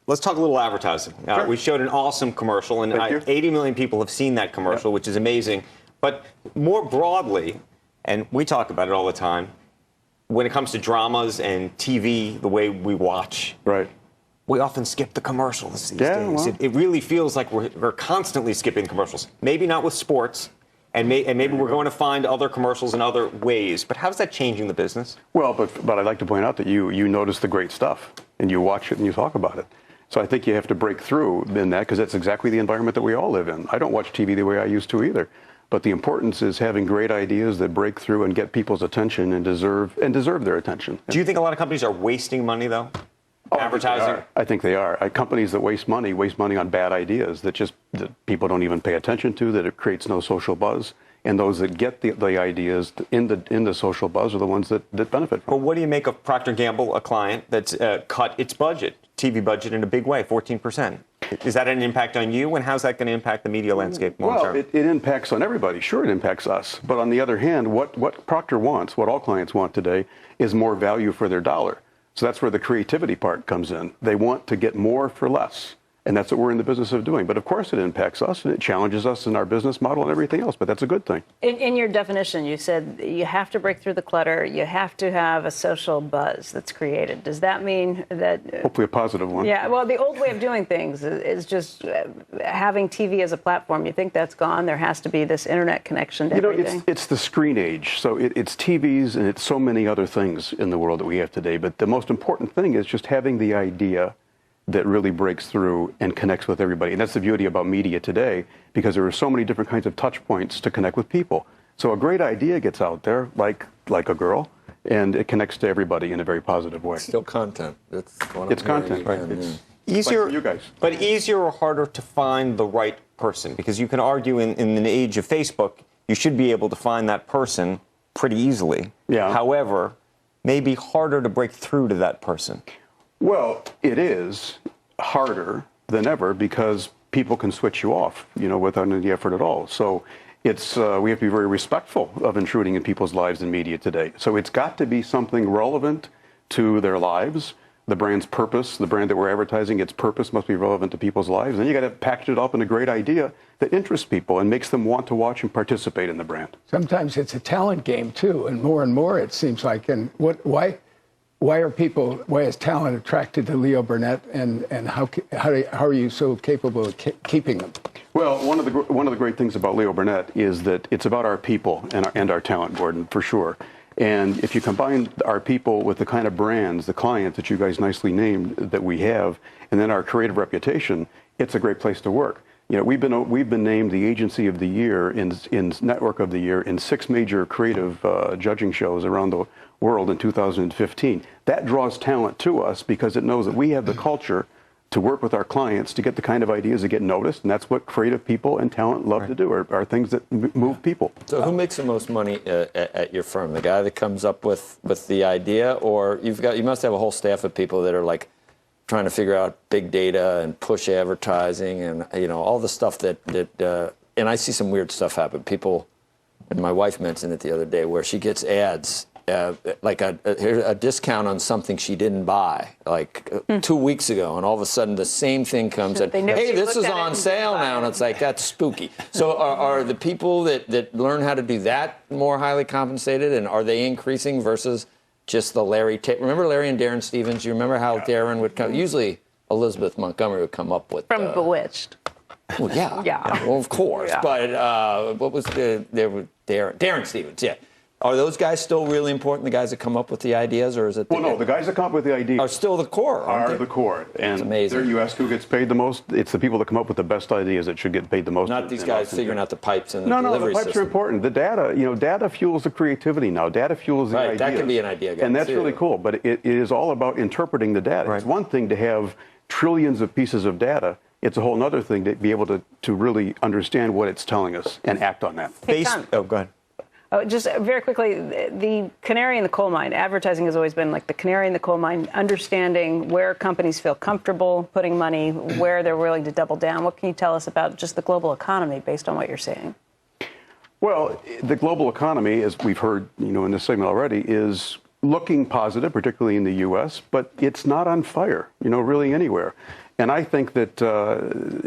Let's talk a little advertising. Sure. We showed an awesome commercial, and 80 million people have seen that commercial, which is amazing. But more broadly, and we talk about it all the time, when it comes to dramas and TV, the way we watch, right, we often skip the commercials these Yeah, days. well. It really feels like we're constantly skipping commercials. Maybe not with sports, and maybe we're going to find other commercials in other ways. But how's that changing the business? Well, but I'd like to point out that you notice the great stuff, and you watch it and you talk about it. So I think you have to break through in that, because that's exactly the environment that we all live in. I don't watch TV the way I used to either. But the importance is having great ideas that break through and get people's attention and deserve their attention. Do you think a lot of companies are wasting money, though? Advertising? I think they are. Companies that waste money on bad ideas that people don't even pay attention to, that it creates no social buzz. And those that get the ideas in the social buzz are the ones that benefit from it. But what do you make of Procter & Gamble, a client that's cut its budget, TV budget, in a big way, 14%? Is that an impact on you, and how's that going to impact the media landscape long term? Well, it impacts on everybody. Sure, it impacts us. But on the other hand, what Procter wants, what all clients want today, is more value for their dollar. So that's where the creativity part comes in. They want to get more for less. And that's what we're in the business of doing. But of course it impacts us, and it challenges us in our business model and everything else. But that's a good thing. In your definition, you said you have to break through the clutter. You have to have a social buzz that's created. Does that mean that... Hopefully a positive one. Yeah, well, the old way of doing things is just having TV as a platform. You think that's gone? There has to be this internet connection to everything. It's the screen age. So it's TVs and it's so many other things in the world that we have today. But the most important thing is just having the idea that really breaks through and connects with everybody. And that's the beauty about media today, because there are so many different kinds of touch points to connect with people. So a great idea gets out there, like a girl, and it connects to everybody in a very positive way. Still content. It's content, right? It's easier, like you guys. But easier or harder to find the right person? Because you can argue in an age of Facebook, you should be able to find that person pretty easily. Yeah. However, maybe harder to break through to that person. Well, it is harder than ever because people can switch you off, without any effort at all. So it's we have to be very respectful of intruding in people's lives in media today. So it's got to be something relevant to their lives. The brand's purpose, the brand that we're advertising, its purpose must be relevant to people's lives. And then you got to package it up in a great idea that interests people and makes them want to watch and participate in the brand. Sometimes it's a talent game too, and more it seems like. And why is talent attracted to Leo Burnett, and how are you so capable of keeping them? Well, one of the great things about Leo Burnett is that it's about our people and our talent, Gordon, for sure. And if you combine our people with the kind of brands, the clients that you guys nicely named that we have, and then our creative reputation, it's a great place to work. We've been named the Agency of the Year in Network of the Year in 6 major creative judging shows around the world in 2015. That draws talent to us because it knows that we have the culture to work with our clients to get the kind of ideas that get noticed, and that's what creative people and talent love to do, are things that move people. So who makes the most money at your firm? The guy that comes up with the idea, or you must have a whole staff of people that are like trying to figure out big data and push advertising and all the stuff that and I see some weird stuff happen. People, and my wife mentioned it the other day, where she gets ads like a discount on something she didn't buy 2 weeks ago, and all of a sudden the same thing comes in. Hey, this is on sale now, and it's like, that's spooky. So are the people that learn how to do that more highly compensated, and are they increasing versus just the Larry? Remember Larry and Darren Stevens? You remember how Darren would come? Usually Elizabeth Montgomery would come up with from Bewitched. Well, yeah. Well, of course. Yeah. But what was there were Darren Stevens? Yeah. Are those guys still really important, the guys that come up with the ideas, or is it? Well, no, the guys that come up with the ideas are still the core, aren't they? The core. And it's amazing. You ask who gets paid the most, it's the people that come up with the best ideas that should get paid the most. Not these guys figuring out the pipes and the delivery No, the pipes system. are important. The data, data fuels the creativity now. Data fuels the ideas. That can be an idea, guys, and that's really cool. But it is all about interpreting the data. It's one thing to have trillions of pieces of data. It's a whole other thing to be able to really understand what it's telling us and act on that. Oh, go ahead. Oh, just very quickly, the canary in the coal mine. Advertising has always been like the canary in the coal mine, understanding where companies feel comfortable putting money, where they're willing to double down. What can you tell us about just the global economy based on what you're saying? Well, the global economy, as we've heard, in this segment already, is looking positive, particularly in the U.S., but it's not on fire, really anywhere. And I think that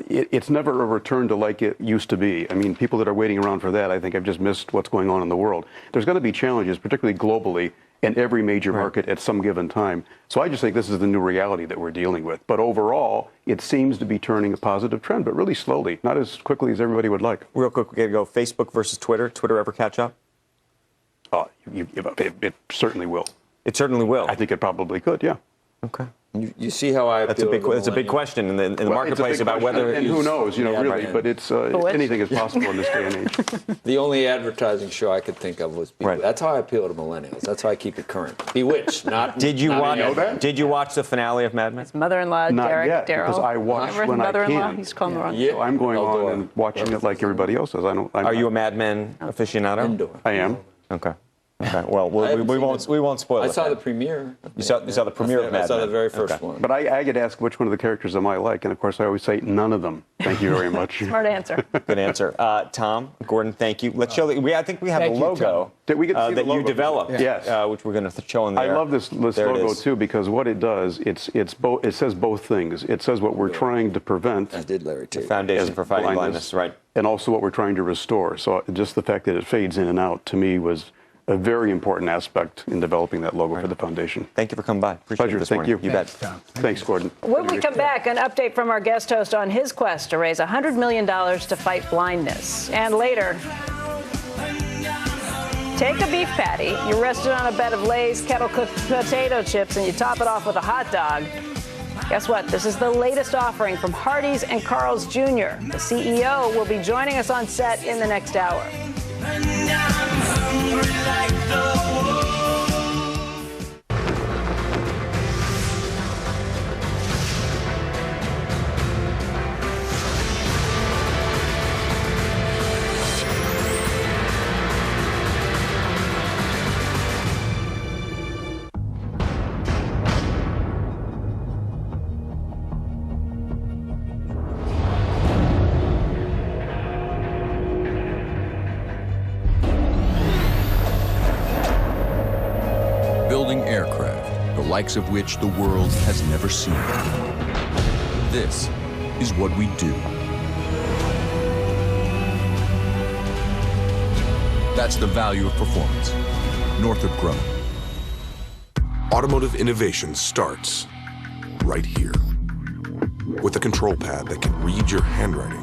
it's never a return to like it used to be. I mean, people that are waiting around for that, I think have just missed what's going on in the world. There's going to be challenges, particularly globally, in every major market at some given time. So I just think this is the new reality that we're dealing with. But overall, it seems to be turning a positive trend, but really slowly, not as quickly as everybody would like. Real quick, we got to go Facebook versus Twitter. Twitter ever catch up? Oh, it certainly will. It certainly will. I think it probably could, yeah. Okay. You see how I That's a big question in the marketplace about whether. And who knows, really, but it's anything is possible in this day and age. The only advertising show I could think of was Bewitched. That's how I appeal to millennials. That's how I keep it current. Bewitched, not. Did you not watch? Did you watch the finale of Mad Men? His mother-in-law, Not Derek, yet, Daryl. because I watch when I can. He's calling the wrong. So I'm going on and watching it like everybody else does. Are you a Mad Men aficionado? I am. Okay. Okay. Well, we won't spoil it. I saw the premiere. You saw the premiere of Mad Men. I saw the very first one. But I get asked which one of the characters am I like, and of course I always say none of them. Thank you very much. Smart answer. Good answer. Tom, Gordon, thank you. Let's show that I think we have a logo that you developed, which we're going to show in there. I love this logo too because what it does, it says both things. It says what we're trying to prevent. I did, Larry, too. The Foundation for Fighting Blindness, right? And also what we're trying to restore. So just the fact that it fades in and out to me was a very important aspect in developing that logo for the foundation. Thank you for coming by. Pleasure. Thank you. You bet. Thanks, Gordon. When we come back, an update from our guest host on his quest to raise $100 million to fight blindness. And later, take a beef patty, you rest it on a bed of Lay's kettle-cooked potato chips, and you top it off with a hot dog. Guess what? This is the latest offering from Hardee's and Carl's Jr. The CEO will be joining us on set in the next hour. Building aircraft, the likes of which the world has never seen. This is what we do. That's the value of performance. Northrop Grumman. Automotive innovation starts right here with a control pad that can read your handwriting,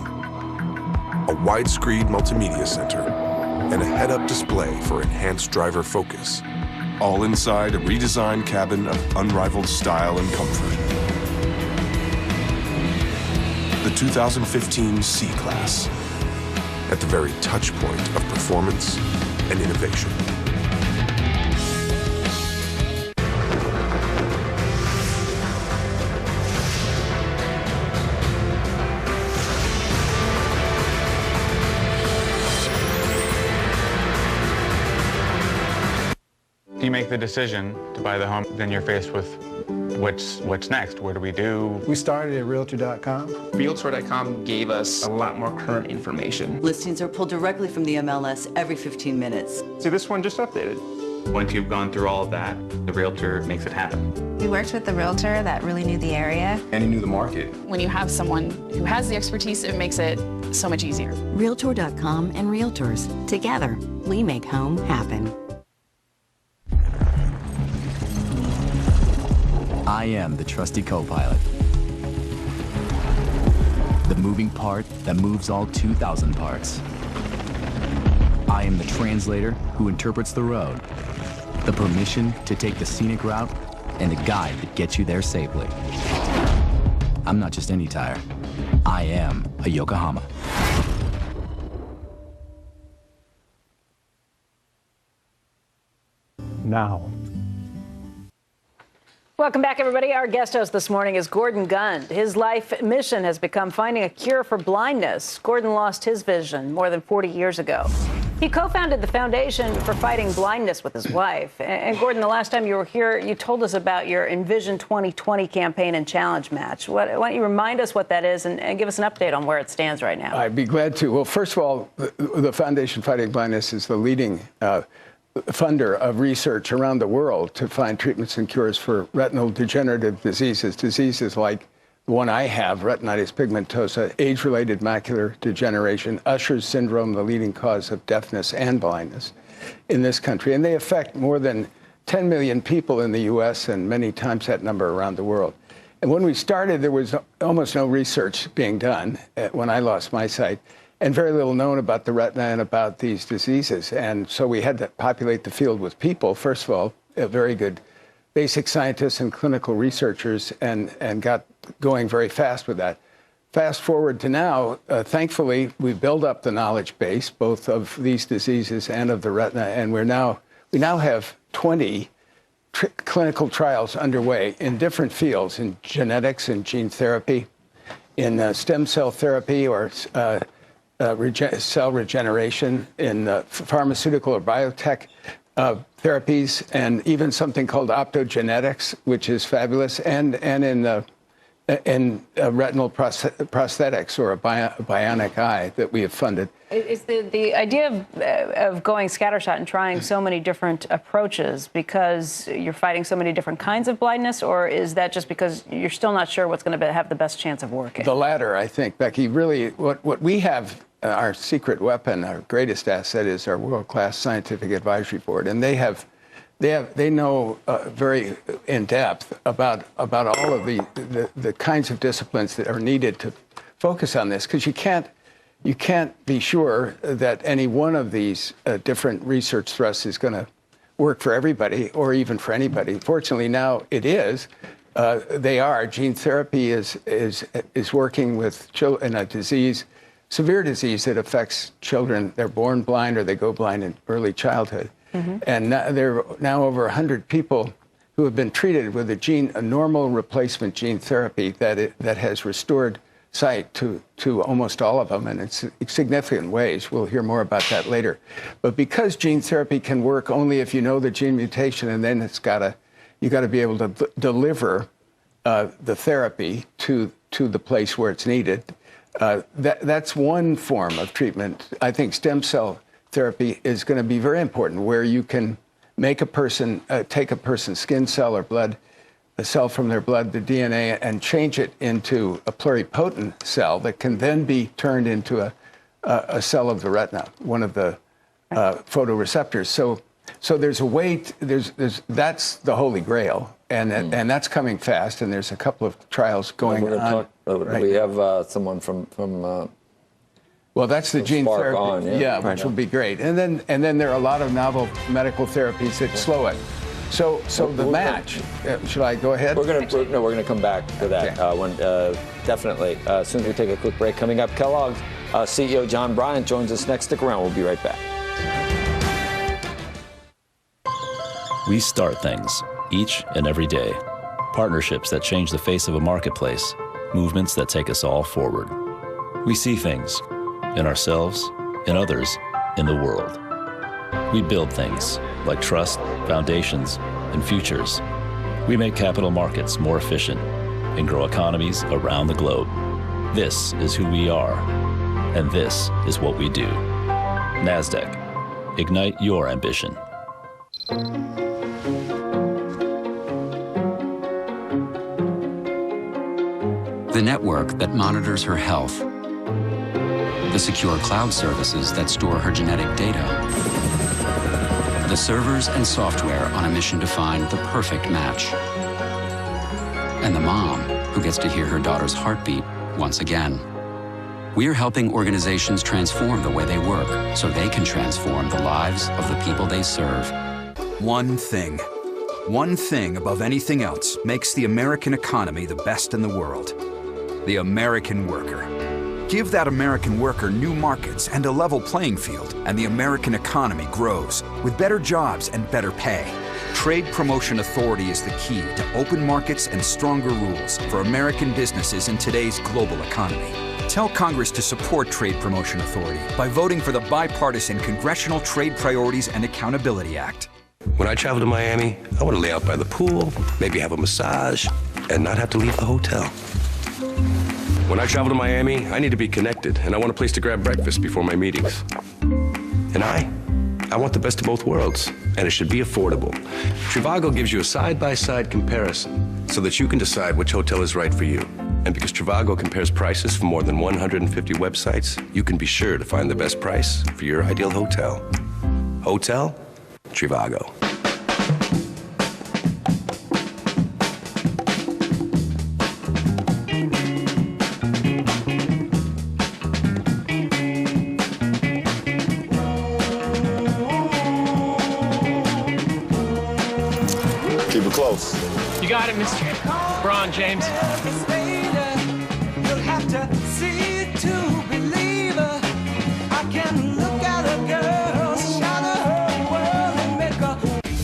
a widescreen multimedia center, and a head-up display for enhanced driver focus. All inside a redesigned cabin of unrivaled style and comfort. The 2015 C-Class, at the very touch point of performance and innovation. You make the decision to buy the home, then you're faced with what's next? What do we do? We started at Realtor.com. Realtor.com gave us a lot more current information. Listings are pulled directly from the MLS every 15 minutes. See, this one just updated. Once you've gone through all of that, the realtor makes it happen. We worked with a realtor that really knew the area. And he knew the market. When you have someone who has the expertise, it makes it so much easier. Realtor.com and Realtors. Together, we make home happen. I am the trusty co-pilot. The moving part that moves all 2,000 parts. I am the translator who interprets the road. The permission to take the scenic route and the guide that gets you there safely. I'm not just any tire. I am a Yokohama. Now. Welcome back, everybody. Our guest host this morning is Gordon Gund. His life mission has become finding a cure for blindness. Gordon lost his vision more than 40 years ago. He co-founded the Foundation for Fighting Blindness with his wife. And Gordon, the last time you were here, you told us about your Envision 2020 campaign and challenge match. Why don't you remind us what that is and give us an update on where it stands right now? I'd be glad to. Well, first of all, the Foundation Fighting Blindness is the leading funder of research around the world to find treatments and cures for retinal degenerative diseases like one I have, retinitis pigmentosa, age-related macular degeneration, Usher's syndrome, the leading cause of deafness and blindness in this country. And they affect more than 10 million people in the U.S. and many times that number around the world. And when we started, there was almost no research being done when I lost my sight, and very little known about the retina and about these diseases. And so we had to populate the field with people, first of all, very good basic scientists and clinical researchers, and got going very fast with that. Fast forward to now, thankfully, we built up the knowledge base, both of these diseases and of the retina, and we now have 20 clinical trials underway in different fields, in genetics and gene therapy, in stem cell therapy or cell regeneration, in pharmaceutical or biotech therapies, and even something called optogenetics, which is fabulous, and in retinal prosthetics or a bionic eye that we have funded. Is the idea of going scattershot and trying so many different approaches because you're fighting so many different kinds of blindness, or is that just because you're still not sure what's going to have the best chance of working? The latter, I think, Becky. Really, what we have, our secret weapon, our greatest asset, is our world-class scientific advisory board, and they know very in depth about all of the kinds of disciplines that are needed to focus on this, because you can't be sure that any one of these different research thrusts is going to work for everybody or even for anybody. Fortunately, now it is. They are. Gene therapy is working with children in a disease, severe disease that affects children. They're born blind or they go blind in early childhood. Mm-hmm. And there are now over 100 people who have been treated with a normal replacement gene therapy that has restored sight to almost all of them, and in significant ways. We'll hear more about that later. But because gene therapy can work only if you know the gene mutation, and then you got to be able to deliver the therapy to the place where it's needed. That's one form of treatment. I think stem cell therapy is going to be very important, where you can make a person take a person's skin cell or blood, a cell from their blood, the DNA, and change it into a pluripotent cell that can then be turned into a cell of the retina, one of the photoreceptors. So there's a way. That's the holy grail, and that's coming fast. And there's a couple of trials going on. Right. We have someone from well, that's the gene Spark therapy, on, which will be great. And then there are a lot of novel medical therapies that slow it. So the match. Should I go ahead? We're gonna come back to that definitely. As soon as we take a quick break. Coming up, Kellogg's CEO John Bryant joins us next. Stick around. We'll be right back. We start things each and every day. Partnerships that change the face of a marketplace. Movements that take us all forward. We see things in ourselves, in others, in the world. We build things like trust, foundations, and futures. We make capital markets more efficient and grow economies around the globe. This is who we are, and this is what we do. NASDAQ. Ignite your ambition. The network that monitors her health. The secure cloud services that store her genetic data. The servers and software on a mission to find the perfect match. And the mom who gets to hear her daughter's heartbeat once again. We're helping organizations transform the way they work so they can transform the lives of the people they serve. One thing above anything else makes the American economy the best in the world. The American worker. Give that American worker new markets and a level playing field, and the American economy grows with better jobs and better pay. Trade Promotion Authority is the key to open markets and stronger rules for American businesses in today's global economy. Tell Congress to support Trade Promotion Authority by voting for the bipartisan Congressional Trade Priorities and Accountability Act. When I travel to Miami, I want to lay out by the pool, maybe have a massage, and not have to leave the hotel. When I travel to Miami, I need to be connected, and I want a place to grab breakfast before my meetings. And I want the best of both worlds, and it should be affordable. Trivago gives you a side-by-side comparison so that you can decide which hotel is right for you. And because Trivago compares prices from more than 150 websites, you can be sure to find the best price for your ideal hotel. Hotel Trivago. Keep it close. You got it, Mr. LeBron James.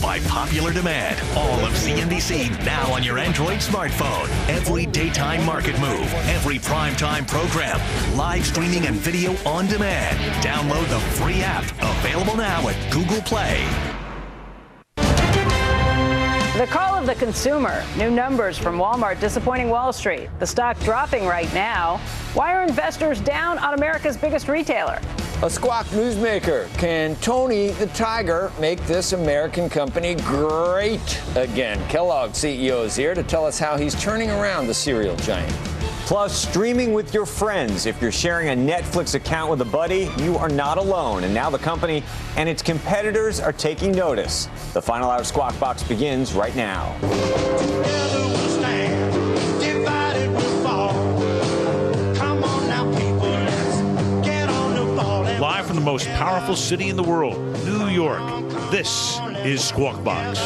By popular demand, all of CNBC now on your Android smartphone. Every daytime market move, every primetime program, live streaming and video on demand. Download the free app, available now at Google Play. The call of the consumer. New numbers from Walmart disappointing Wall Street. The stock dropping right now. Why are investors down on America's biggest retailer? A Squawk newsmaker. Can Tony the Tiger make this American company great again? Kellogg CEO is here to tell us how he's turning around the cereal giant. Plus, streaming with your friends. If you're sharing a Netflix account with a buddy, you are not alone. And now the company and its competitors are taking notice. The final hour Squawk Box begins right now. Live from the most powerful city in the world, New York, this is Squawk Box.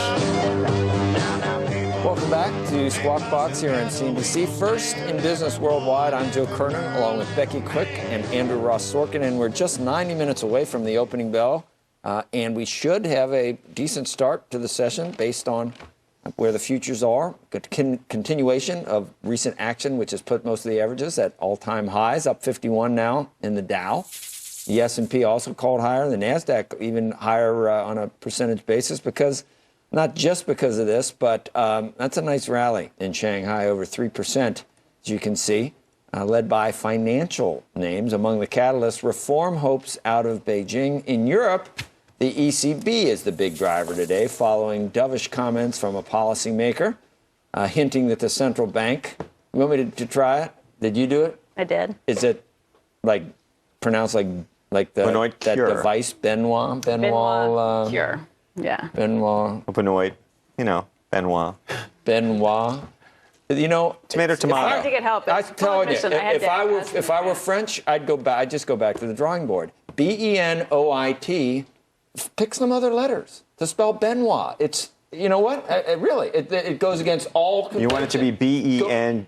Welcome back to Squawk Box here on CNBC. First in business worldwide, I'm Joe Kernan, along with Becky Quick and Andrew Ross Sorkin, and we're just 90 minutes away from the opening bell, and we should have a decent start to the session based on where the futures are. Continuation of recent action, which has put most of the averages at all-time highs, up 51 now in the Dow. The S&P also called higher, the NASDAQ even higher on a percentage basis because not just because of this, but that's a nice rally in Shanghai, over 3%, as you can see, led by financial names. Among the catalysts, reform hopes out of Beijing. In Europe, the ECB is the big driver today, following dovish comments from a policymaker, hinting that the central bank... You want me to try it? Did you do it? I did. Is it like pronounced like that device, Benoit? Benoit cure. Yeah. Benoit. Benoit. You know, Benoit. Benoit. You know, tomato. It's hard to get help. I tell you, if I were French, I'd just go back to the drawing board. Benoit. Pick some other letters to spell Benoit. It's, you know what? Really, it goes against all. You want it to be BENWAH.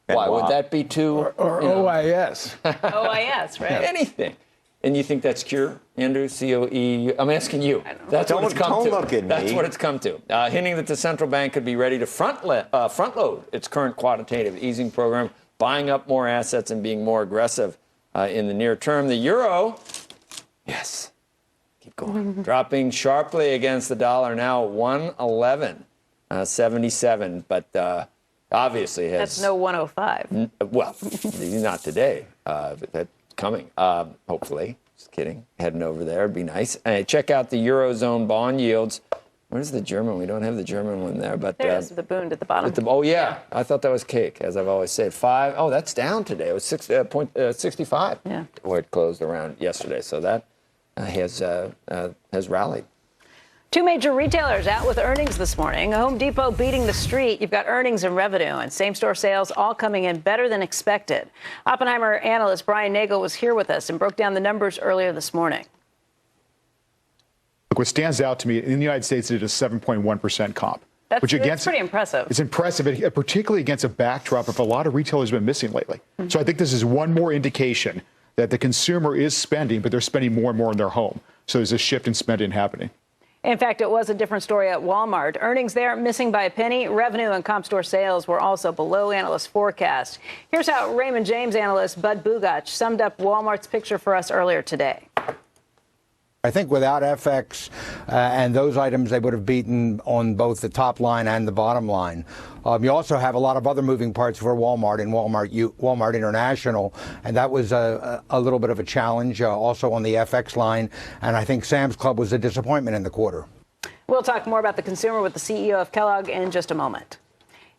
Why would that be too? Or OIS. OIS, right? Anything. And you think that's cure, Andrew? COE? I'm asking you. That's what it's come to. Look at me. That's what it's come to. Hinting that the central bank could be ready to front load its current quantitative easing program, buying up more assets and being more aggressive in the near term. The euro, yes, keep going, dropping sharply against the dollar now, 111.77, but obviously has. That's no 105. Well, not today. That's coming, hopefully. Just kidding. Heading over there. It'd be nice. Check out the Eurozone bond yields. Where's the German? We don't have the German one there. But there's the Bund at the bottom. Oh, yeah. I thought that was cake, as I've always said. Oh, that's down today. It was 65. Yeah. Where it closed around yesterday. So that has rallied. Two major retailers out with earnings this morning. Home Depot beating the street. You've got earnings and revenue and same-store sales all coming in better than expected. Oppenheimer analyst Brian Nagel was here with us and broke down the numbers earlier this morning. Look, what stands out to me, in the United States, it did a 7.1% comp. That's pretty impressive. It's impressive, particularly against a backdrop of a lot of retailers have been missing lately. Mm-hmm. So I think this is one more indication that the consumer is spending, but they're spending more and more in their home. So there's a shift in spending happening. In fact, it was a different story at Walmart. Earnings there missing by a penny. Revenue and comp store sales were also below analyst forecast. Here's how Raymond James analyst Bud Bugach summed up Walmart's picture for us earlier today. I think without FX and those items, they would have beaten on both the top line and the bottom line. You also have a lot of other moving parts for Walmart and Walmart International, and that was a little bit of a challenge also on the FX line. And I think Sam's Club was a disappointment in the quarter. We'll talk more about the consumer with the CEO of Kellogg in just a moment.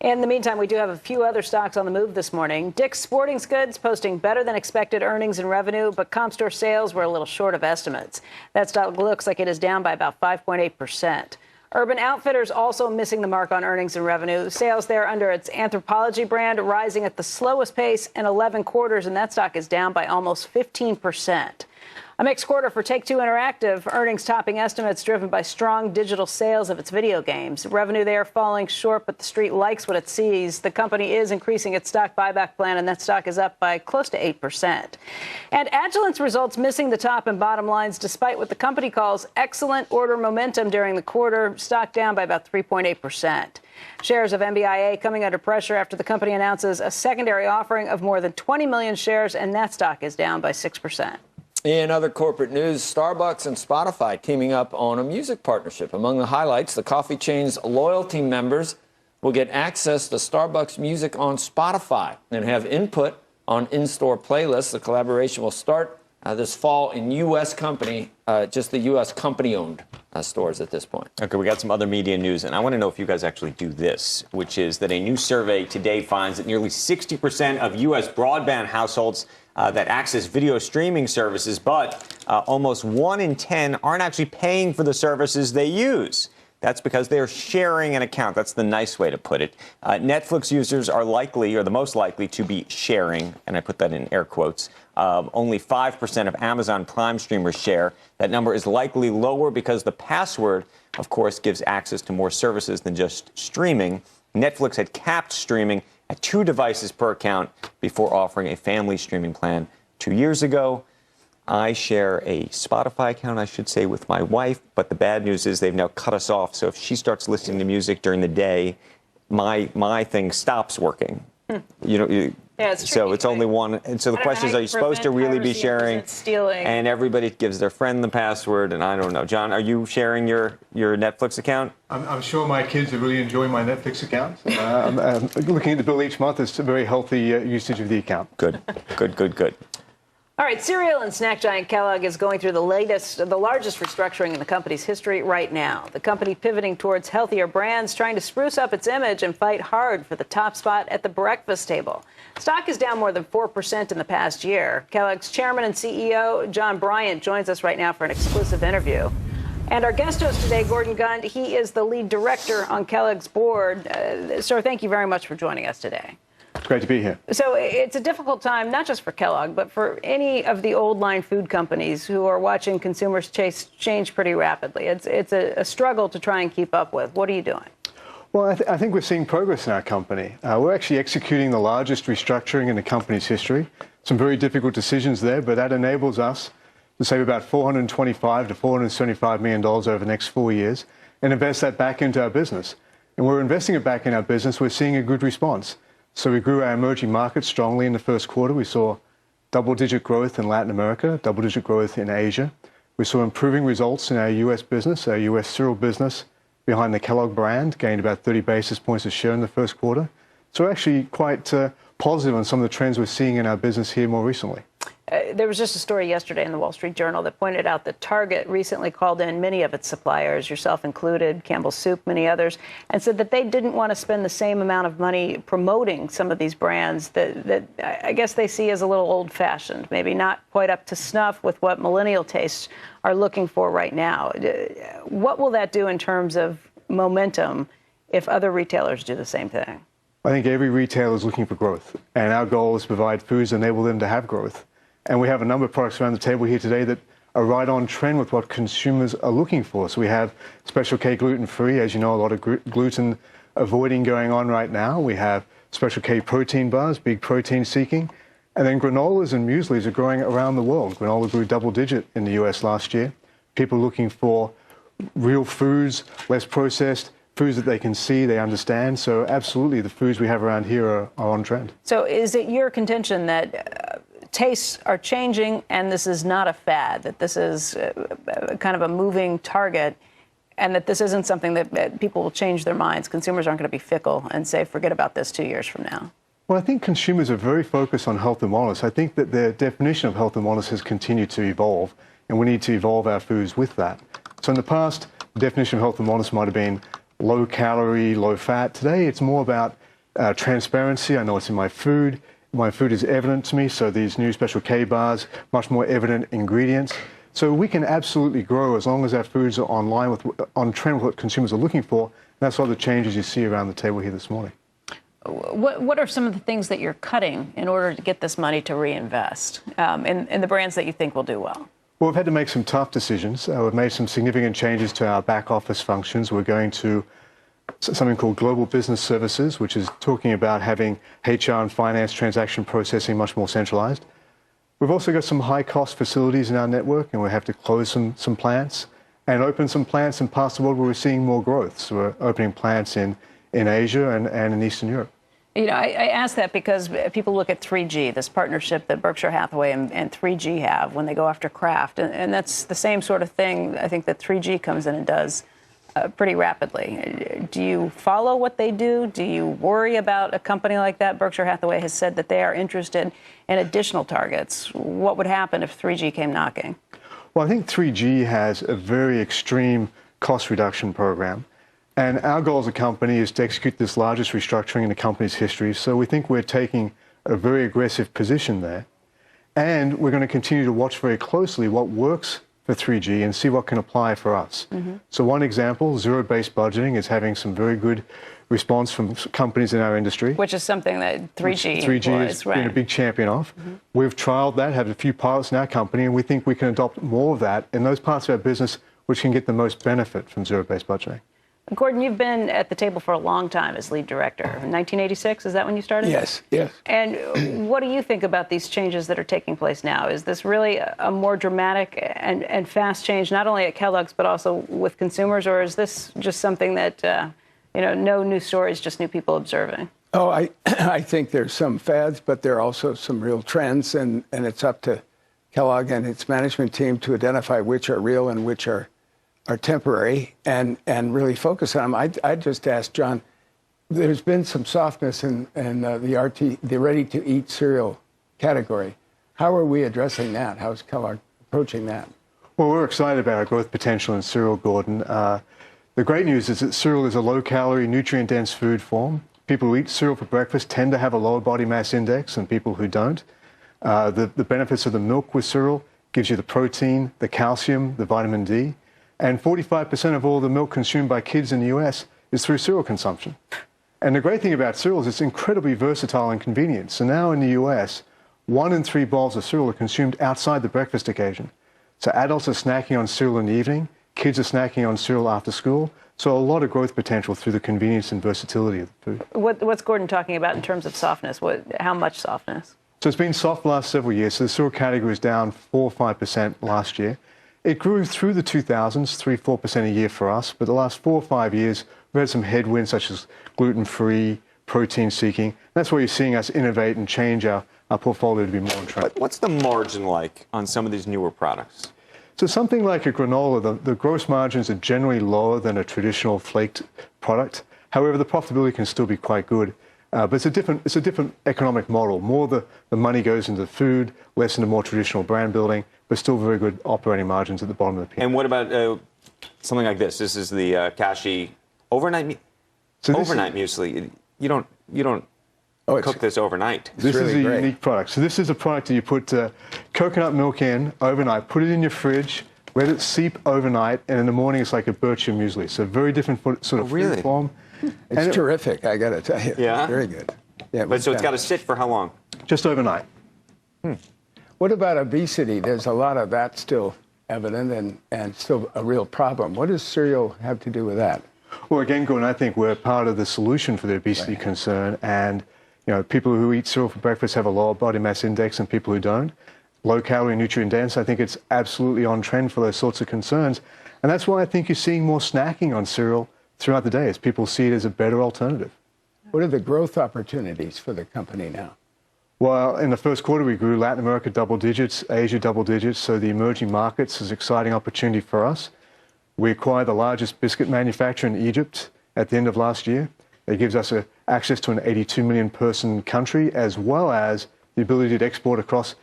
In the meantime, we do have a few other stocks on the move this morning. Dick's Sporting Goods posting better than expected earnings and revenue, but comp store sales were a little short of estimates. That stock looks like it is down by about 5.8%. Urban Outfitters also missing the mark on earnings and revenue. Sales there under its Anthropology brand rising at the slowest pace in 11 quarters, and that stock is down by almost 15%. A mixed quarter for Take-Two Interactive, earnings topping estimates driven by strong digital sales of its video games. Revenue there falling short, but the street likes what it sees. The company is increasing its stock buyback plan, and that stock is up by close to 8%. And Agilent's results missing the top and bottom lines despite what the company calls excellent order momentum during the quarter, stock down by about 3.8%. Shares of MBIA coming under pressure after the company announces a secondary offering of more than 20 million shares, and that stock is down by 6%. In other corporate news, Starbucks and Spotify teaming up on a music partnership. Among the highlights, the coffee chain's loyalty members will get access to Starbucks music on Spotify and have input on in-store playlists. The collaboration will start this fall in U.S. company, just the U.S. company-owned stores at this point. Okay, we got some other media news, and I want to know if you guys actually do this, which is that a new survey today finds that nearly 60% of U.S. broadband households that access video streaming services, but almost 1 in 10 aren't actually paying for the services they use. That's because they're sharing an account. That's the nice way to put it. Netflix users are likely, or the most likely, to be sharing, and I put that in air quotes. Only 5% of Amazon Prime streamers share. That number is likely lower because the password, of course, gives access to more services than just streaming. Netflix had capped streaming at 2 devices per account before offering a family streaming plan 2 years ago. I share a Spotify account, I should say, with my wife, but the bad news is they've now cut us off. So if she starts listening to music during the day, my thing stops working. You know, yeah, it's so it's only one. And so the question is, are you supposed to really be sharing? Stealing. And everybody gives their friend the password, and I don't know. John, are you sharing your Netflix account? I'm sure my kids are really enjoying my Netflix account. I'm looking at the bill each month. It's a very healthy usage of the account. Good. All right, cereal and snack giant Kellogg is going through the largest restructuring in the company's history right now. The company pivoting towards healthier brands, trying to spruce up its image and fight hard for the top spot at the breakfast table. Stock is down more than 4% in the past year. Kellogg's chairman and CEO, John Bryant, joins us right now for an exclusive interview. And our guest host today, Gordon Gund, he is the lead director on Kellogg's board. Sir, thank you very much for joining us today. It's great to be here. So it's a difficult time, not just for Kellogg, but for any of the old line food companies who are watching consumers change pretty rapidly. It's a struggle to try and keep up with. What are you doing? Well, I think we're seeing progress in our company. We're actually executing the largest restructuring in the company's history. Some very difficult decisions there, but that enables us to save about $425 to $475 million over the next 4 years and invest that back into our business. And we're investing it back in our business. We're seeing a good response. So we grew our emerging markets strongly in the first quarter. We saw double-digit growth in Latin America, double-digit growth in Asia. We saw improving results in our U.S. business, our U.S. cereal business behind the Kellogg brand, gained about 30 basis points of share in the first quarter. So we're actually quite positive on some of the trends we're seeing in our business here more recently. There was just a story yesterday in the Wall Street Journal that pointed out that Target recently called in many of its suppliers, yourself included, Campbell's Soup, many others, and said that they didn't want to spend the same amount of money promoting some of these brands that I guess they see as a little old-fashioned, maybe not quite up to snuff with what millennial tastes are looking for right now. What will that do in terms of momentum if other retailers do the same thing? I think every retailer is looking for growth, and our goal is to provide foods that enable them to have growth. And we have a number of products around the table here today that are right on trend with what consumers are looking for. So we have Special K gluten-free. As you know, a lot of gluten avoiding going on right now. We have Special K protein bars, big protein seeking. And then granolas and mueslis are growing around the world. Granola grew double-digit in the US last year. People looking for real foods, less processed, foods that they can see, they understand. So absolutely, the foods we have around here are on trend. So is it your contention that tastes are changing and this is not a fad, that this is kind of a moving target, and that this isn't something that people will change their minds? Consumers aren't going to be fickle and say, forget about this 2 years from now. Well, I think consumers are very focused on health and wellness. I think that their definition of health and wellness has continued to evolve, and we need to evolve our foods with that. So in the past, the definition of health and wellness might have been low calorie, low fat. Today, it's more about Transparency, I know it's in my food. My food is evident to me, so these new Special K bars, much more evident ingredients. So we can absolutely grow as long as our foods are on trend with what consumers are looking for. And that's all the changes you see around the table here this morning. What are some of the things that you're cutting in order to get this money to reinvest in the brands that you think will do well? Well, we've had to make some tough decisions. We've made some significant changes to our back office functions. We're going to something called Global Business Services, which is talking about having HR and finance transaction processing much more centralized. We've also got some high-cost facilities in our network, and we have to close some plants and open some plants in parts of the world where we're seeing more growth. So we're opening plants in Asia and in Eastern Europe. You know, I ask that because people look at 3G, this partnership that Berkshire Hathaway and 3G have when they go after Kraft. And that's the same sort of thing I think that 3G comes in and does pretty rapidly. Do you follow what they do? Do you worry about a company like that? Berkshire Hathaway has said that they are interested in additional targets. What would happen if 3G came knocking? Well, I think 3G has a very extreme cost reduction program. And our goal as a company is to execute this largest restructuring in the company's history. So we think we're taking a very aggressive position there. And we're going to continue to watch very closely what works for 3G and see what can apply for us. So one example, zero-based budgeting is having some very good response from companies in our industry. Which is something that 3G has been a big champion of. We've trialed that, have a few pilots in our company, and we think we can adopt more of that in those parts of our business which can get the most benefit from zero-based budgeting. Gordon, you've been at the table for a long time as lead director. 1986, is that when you started? Yes, yes. And what do you think about these changes that are taking place now? Is this really a more dramatic and fast change, not only at Kellogg's, but also with consumers, or is this just something that, no new stories, just new people observing? Oh, I think there's some fads, but there are also some real trends, and it's up to Kellogg and its management team to identify which are real and which are temporary and really focus on them. I just asked John, there's been some softness in the ready-to-eat cereal category. How are we addressing that? How is Kellogg approaching that? Well, we're excited about our growth potential in cereal, Gordon. The great news is that cereal is a low-calorie, nutrient-dense food form. People who eat cereal for breakfast tend to have a lower body mass index than people who don't. The benefits of the milk with cereal gives you the protein, the calcium, the vitamin D. And 45% of all the milk consumed by kids in the US is through cereal consumption. And the great thing about cereal is it's incredibly versatile and convenient. So now in the US, 1 in 3 bowls of cereal are consumed outside the breakfast occasion. So adults are snacking on cereal in the evening, kids are snacking on cereal after school. So a lot of growth potential through the convenience and versatility of the food. What's Gordon talking about in terms of softness? How much softness? So it's been soft the last several years. So the cereal category is down 4 or 5% last year. It grew through the 2000s, 3-4% a year for us, but the last 4 or 5 years, we've had some headwinds such as gluten-free, protein seeking. That's where you're seeing us innovate and change our portfolio to be more on track. What's the margin like on some of these newer products? So something like a granola, the gross margins are generally lower than a traditional flaked product. However, the profitability can still be quite good. But it's a different economic model. More the money goes into food, less into more traditional brand building, but still very good operating margins at the bottom of the P&L. And what about something like this? This is the Kashi overnight muesli. You don't cook this overnight. This is a unique product. So this is a product that you put coconut milk in overnight, put it in your fridge, let it seep overnight, and in the morning it's like a bircher muesli. So very different sort of food form. It's terrific, I got to tell you. Yeah? Very good. Yeah, but so it's got to sit for how long? Just overnight. What about obesity? There's a lot of that still evident and still a real problem. What does cereal have to do with that? Well, again, Gordon, I think we're part of the solution for the obesity concern. And, people who eat cereal for breakfast have a lower body mass index than people who don't. Low calorie, nutrient dense, I think it's absolutely on trend for those sorts of concerns. And that's why I think you're seeing more snacking on cereal throughout the day as people see it as a better alternative. What are the growth opportunities for the company now? Well, in the first quarter, we grew Latin America double digits, Asia double digits, so the emerging markets is an exciting opportunity for us. We acquired the largest biscuit manufacturer in Egypt at the end of last year. It gives us access to an 82 million person country, as well as the ability to export across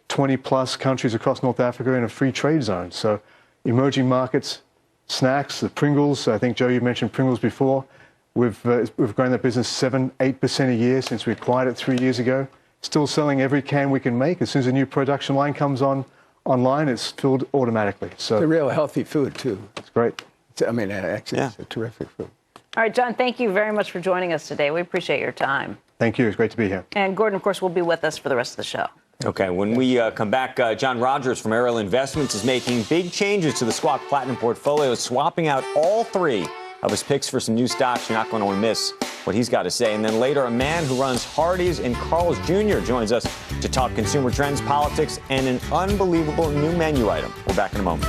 20-plus countries across North Africa in a free trade zone. So emerging markets, snacks, the Pringles, I think, Joe, you mentioned Pringles before. We've grown that business 7-8% a year since we acquired it 3 years ago. Still selling every can we can make. As soon as a new production line comes online, it's filled automatically. So it's a real healthy food, too. It's great. I mean, actually, it's a terrific food. All right, John, thank you very much for joining us today. We appreciate your time. Thank you. It's great to be here. And Gordon, of course, will be with us for the rest of the show. Okay, when we come back, John Rogers from Ariel Investments is making big changes to the Squawk Platinum portfolio, swapping out all 3 of his picks for some new stocks. You're not going to want to miss what he's got to say. And then later, a man who runs Hardee's and Carl's Jr. joins us to talk consumer trends, politics, and an unbelievable new menu item. We're back in a moment.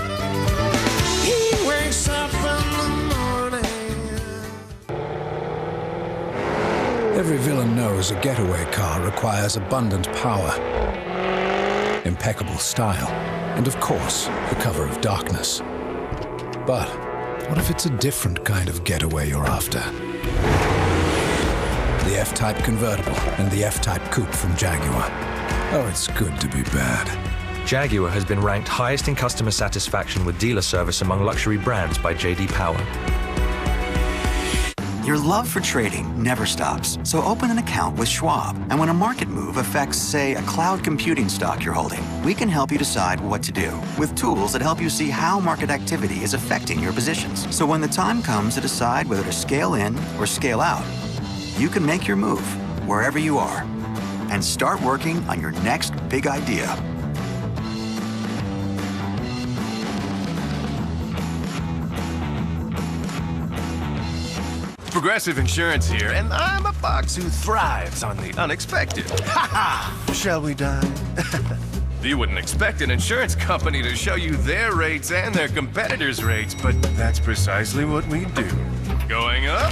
He wakes up in the morning. Every villain knows a getaway car requires abundant power, impeccable style, and of course, the cover of darkness. But what if it's a different kind of getaway you're after? The F-Type convertible and the F-Type coupe from Jaguar. Oh, it's good to be bad. Jaguar has been ranked highest in customer satisfaction with dealer service among luxury brands by J.D. Power. Your love for trading never stops, so open an account with Schwab. And when a market move affects, say, a cloud computing stock you're holding, we can help you decide what to do with tools that help you see how market activity is affecting your positions. So when the time comes to decide whether to scale in or scale out, you can make your move wherever you are and start working on your next big idea. Progressive Insurance here, and I'm a fox who thrives on the unexpected. Ha ha! Shall we dine? You wouldn't expect an insurance company to show you their rates and their competitors' rates, but that's precisely what we do. Going up?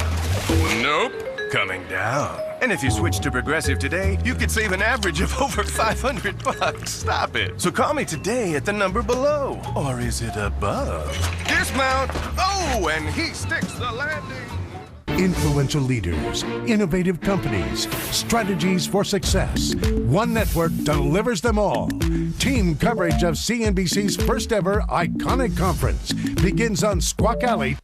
Nope. Coming down. And if you switch to Progressive today, you could save an average of over $500. Stop it. So call me today at the number below. Or is it above? Dismount! Oh, and he sticks the landing. Influential leaders, innovative companies, strategies for success. One network delivers them all. Team coverage of CNBC's first ever iconic conference begins on Squawk Alley.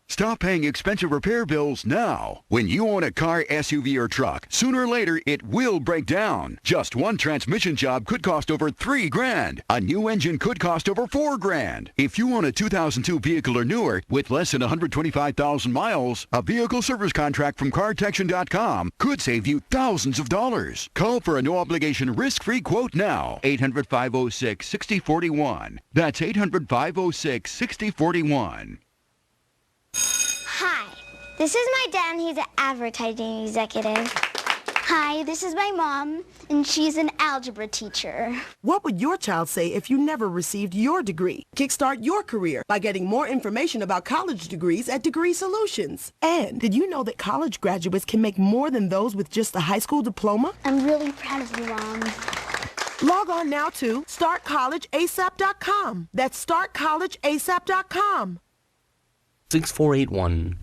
Stop paying expensive repair bills now. When you own a car, SUV, or truck, sooner or later it will break down. Just one transmission job could cost over $3,000. A new engine could cost over $4,000. If you own a 2002 vehicle or newer with less than 125,000 miles, a vehicle service contract from CarTection.com could save you thousands of dollars. Call for a no-obligation, risk-free quote now. 800-506-6041. That's 800-506-6041. Hi, this is my dad, and he's an advertising executive. Hi, this is my mom, and she's an algebra teacher. What would your child say if you never received your degree? Kickstart your career by getting more information about college degrees at Degree Solutions. And did you know that college graduates can make more than those with just a high school diploma? I'm really proud of you, Mom. Log on now to startcollegeasap.com. That's startcollegeasap.com. 6481.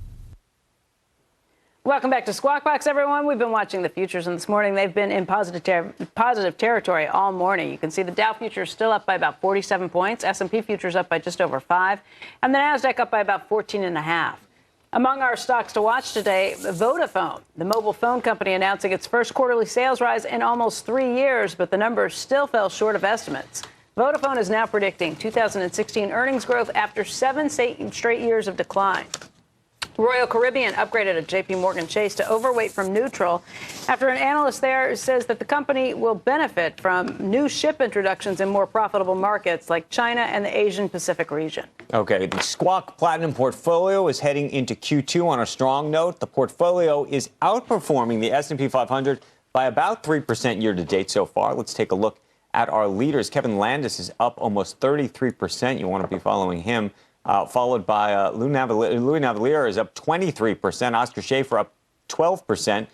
Welcome back to Squawk Box, everyone. We've been watching the futures, and this morning they've been in positive territory all morning. You can see the Dow futures still up by about 47 points, S&P futures up by just over 5, and the Nasdaq up by about 14.5. Among our stocks to watch today, Vodafone, the mobile phone company, announcing its first quarterly sales rise in almost 3 years, but the numbers still fell short of estimates. Vodafone is now predicting 2016 earnings growth after 7 straight years of decline. Royal Caribbean upgraded a J.P. Morgan Chase to overweight from neutral after an analyst there says that the company will benefit from new ship introductions in more profitable markets like China and the Asian Pacific region. Okay, the Squawk Platinum portfolio is heading into Q2 on a strong note. The portfolio is outperforming the S&P 500 by about 3% year to date so far. Let's take a look at our leaders. Kevin Landis is up almost 33%. You want to be following him. Followed by Louis Navellier is up 23%. Oscar Schaefer up 12%.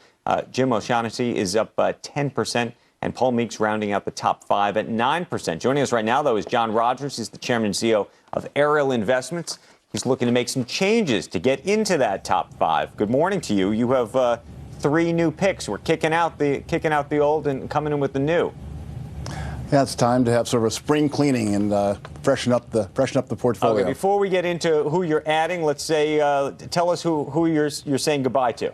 Jim O'Shaughnessy is up 10%. And Paul Meeks rounding out the top 5 at 9%. Joining us right now, though, is John Rogers. He's the chairman and CEO of Ariel Investments. He's looking to make some changes to get into that top 5. Good morning to you. You have 3 new picks. We're kicking out the old and coming in with the new. Yeah, it's time to have sort of a spring cleaning and freshen up the portfolio. Okay, before we get into who you're adding, let's say, tell us who you're saying goodbye to.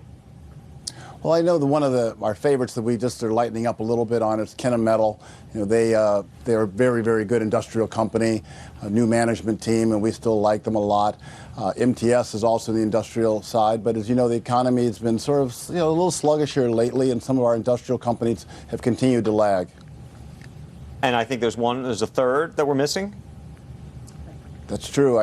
Well, I know that one of our favorites that we just are lightening up a little bit on is Kennametal. You know, they're a very, very good industrial company, a new management team, and we still like them a lot. MTS is also the industrial side, but as you know, the economy has been sort of a little sluggish here lately, and some of our industrial companies have continued to lag. And I think there's a third that we're missing. That's true.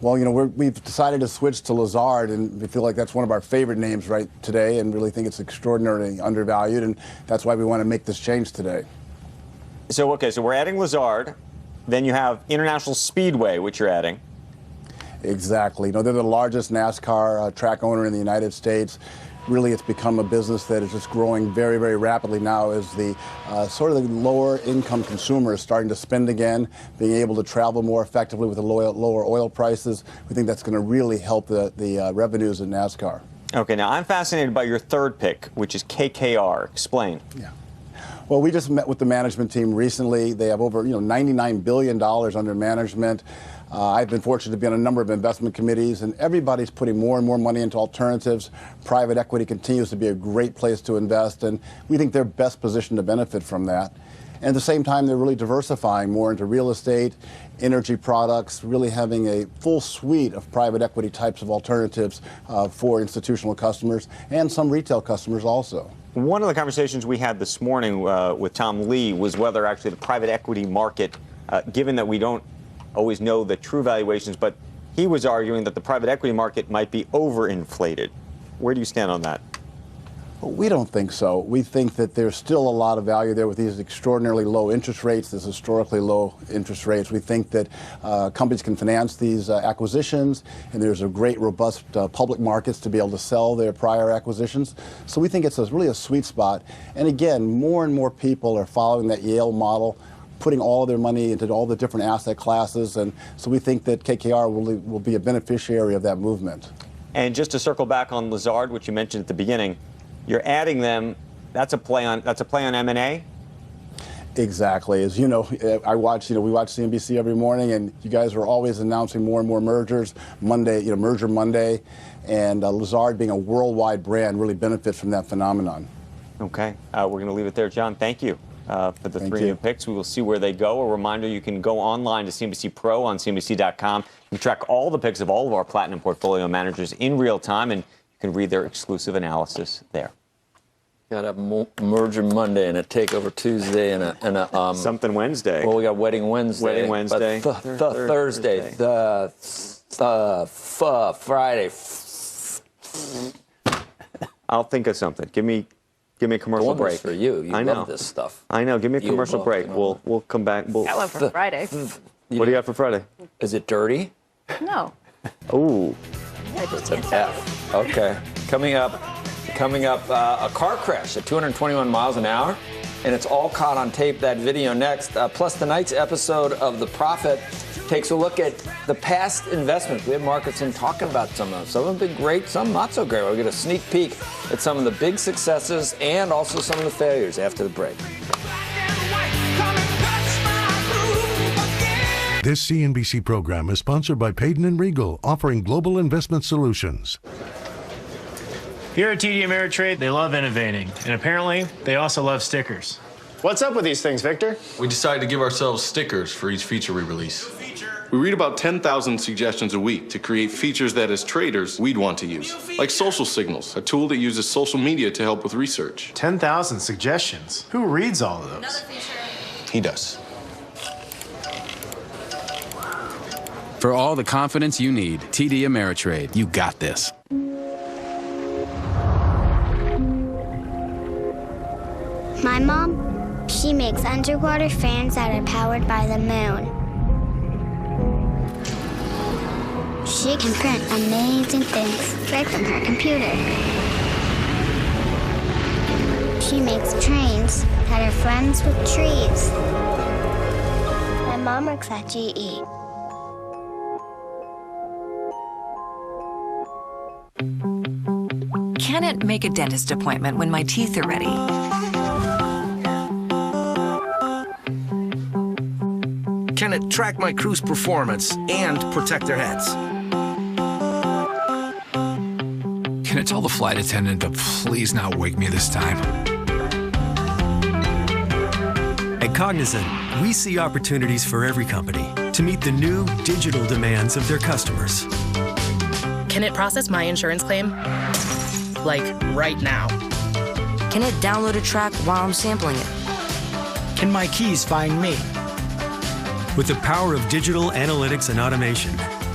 Well, you know, we've decided to switch to Lazard, and we feel like that's one of our favorite names right today, and really think it's extraordinarily undervalued, and that's why we want to make this change today. So, okay, so we're adding Lazard. Then you have International Speedway, which you're adding. Exactly. You know, they're the largest NASCAR track owner in the United States. Really, it's become a business that is just growing very, very rapidly now as the sort of the lower income consumer is starting to spend again, being able to travel more effectively with the lower oil prices. We think that's going to really help the revenues in NASCAR. Okay, now I'm fascinated by your third pick, which is KKR. Explain. Yeah. Well, we just met with the management team recently. They have over $99 billion under management. I've been fortunate to be on a number of investment committees, and everybody's putting more and more money into alternatives. Private equity continues to be a great place to invest, and we think they're best positioned to benefit from that. And at the same time, they're really diversifying more into real estate, energy products, really having a full suite of private equity types of alternatives for institutional customers and some retail customers also. One of the conversations we had this morning with Tom Lee was whether actually the private equity market, given that we don't always know the true valuations, but he was arguing that the private equity market might be overinflated. Where do you stand on that? We don't think so. We think that there's still a lot of value there with these extraordinarily low interest rates, these historically low interest rates. We think that companies can finance these acquisitions, and there's a great, robust public markets to be able to sell their prior acquisitions. So we think it's really a sweet spot. And again, more and more people are following that Yale model, putting all of their money into all the different asset classes, and so we think that KKR will be a beneficiary of that movement. And just to circle back on Lazard, which you mentioned at the beginning, you're adding them. That's a play on M&A. Exactly. As you know, we watch CNBC every morning, and you guys are always announcing more and more mergers. Monday, Merger Monday, and Lazard being a worldwide brand really benefits from that phenomenon. Okay, we're going to leave it there, John. Thank you. For the three new picks. We will see where they go. A reminder, you can go online to CNBC Pro on CNBC.com. You can track all the picks of all of our Platinum portfolio managers in real time, and you can read their exclusive analysis there. Got a Merger Monday and a Takeover Tuesday and a something Wednesday. Well, we got Wedding Wednesday. Wedding Wednesday. Thursday. Friday. I'll think of something. Give me a commercial break. For you. You love this stuff. I know. Give me a commercial break. We'll come back. Got one for Friday. What do you have for Friday? Is it dirty? No. Ooh. It's an F. Okay. Coming up, a car crash at 221 miles an hour, and it's all caught on tape. That video next. Plus, tonight's episode of The Profit takes a look at the past investments. We have markets in talking about some of them. Some have been great, some not so great. We'll get a sneak peek at some of the big successes and also some of the failures after the break. This CNBC program is sponsored by Payden & Regal, offering global investment solutions. Here at TD Ameritrade, they love innovating, and apparently, they also love stickers. What's up with these things, Victor? We decided to give ourselves stickers for each feature we release. We read about 10,000 suggestions a week to create features that, as traders, we'd want to use. Like Social Signals, a tool that uses social media to help with research. 10,000 suggestions? Who reads all of those? He does. For all the confidence you need, TD Ameritrade, you got this. My mom, she makes underwater fans that are powered by the moon. She can print amazing things right from her computer. She makes trains that are friends with trees. My mom works at GE. Can't make a dentist appointment when my teeth are ready. to track my crew's performance and protect their heads. Can I tell the flight attendant to please not wake me this time? At Cognizant, we see opportunities for every company to meet the new digital demands of their customers. Can it process my insurance claim? Like, right now? Can it download a track while I'm sampling it? Can my keys find me? With the power of digital analytics and automation,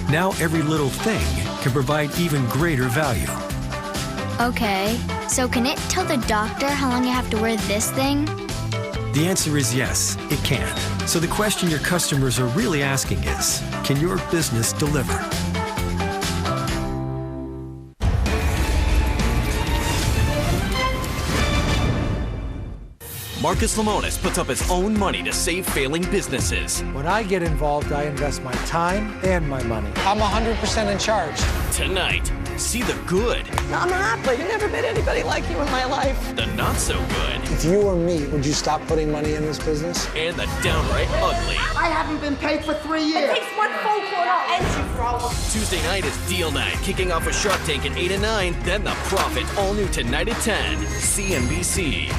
now every little thing can provide even greater value. Okay, so can it tell the doctor how long you have to wear this thing? The answer is yes, it can. So the question your customers are really asking is, can your business deliver? Marcus Lemonis puts up his own money to save failing businesses. When I get involved, I invest my time and my money. I'm 100% in charge. Tonight, see the good. I'm happy. Never met anybody like you in my life. The not so good. If you were me, would you stop putting money in this business? And the downright ugly. I haven't been paid for 3 years. It takes one phone call and I'll end you, problem. Tuesday night is Deal Night, kicking off with Shark Tank at 8 and 9, then The Profit, all new tonight at 10. CNBC.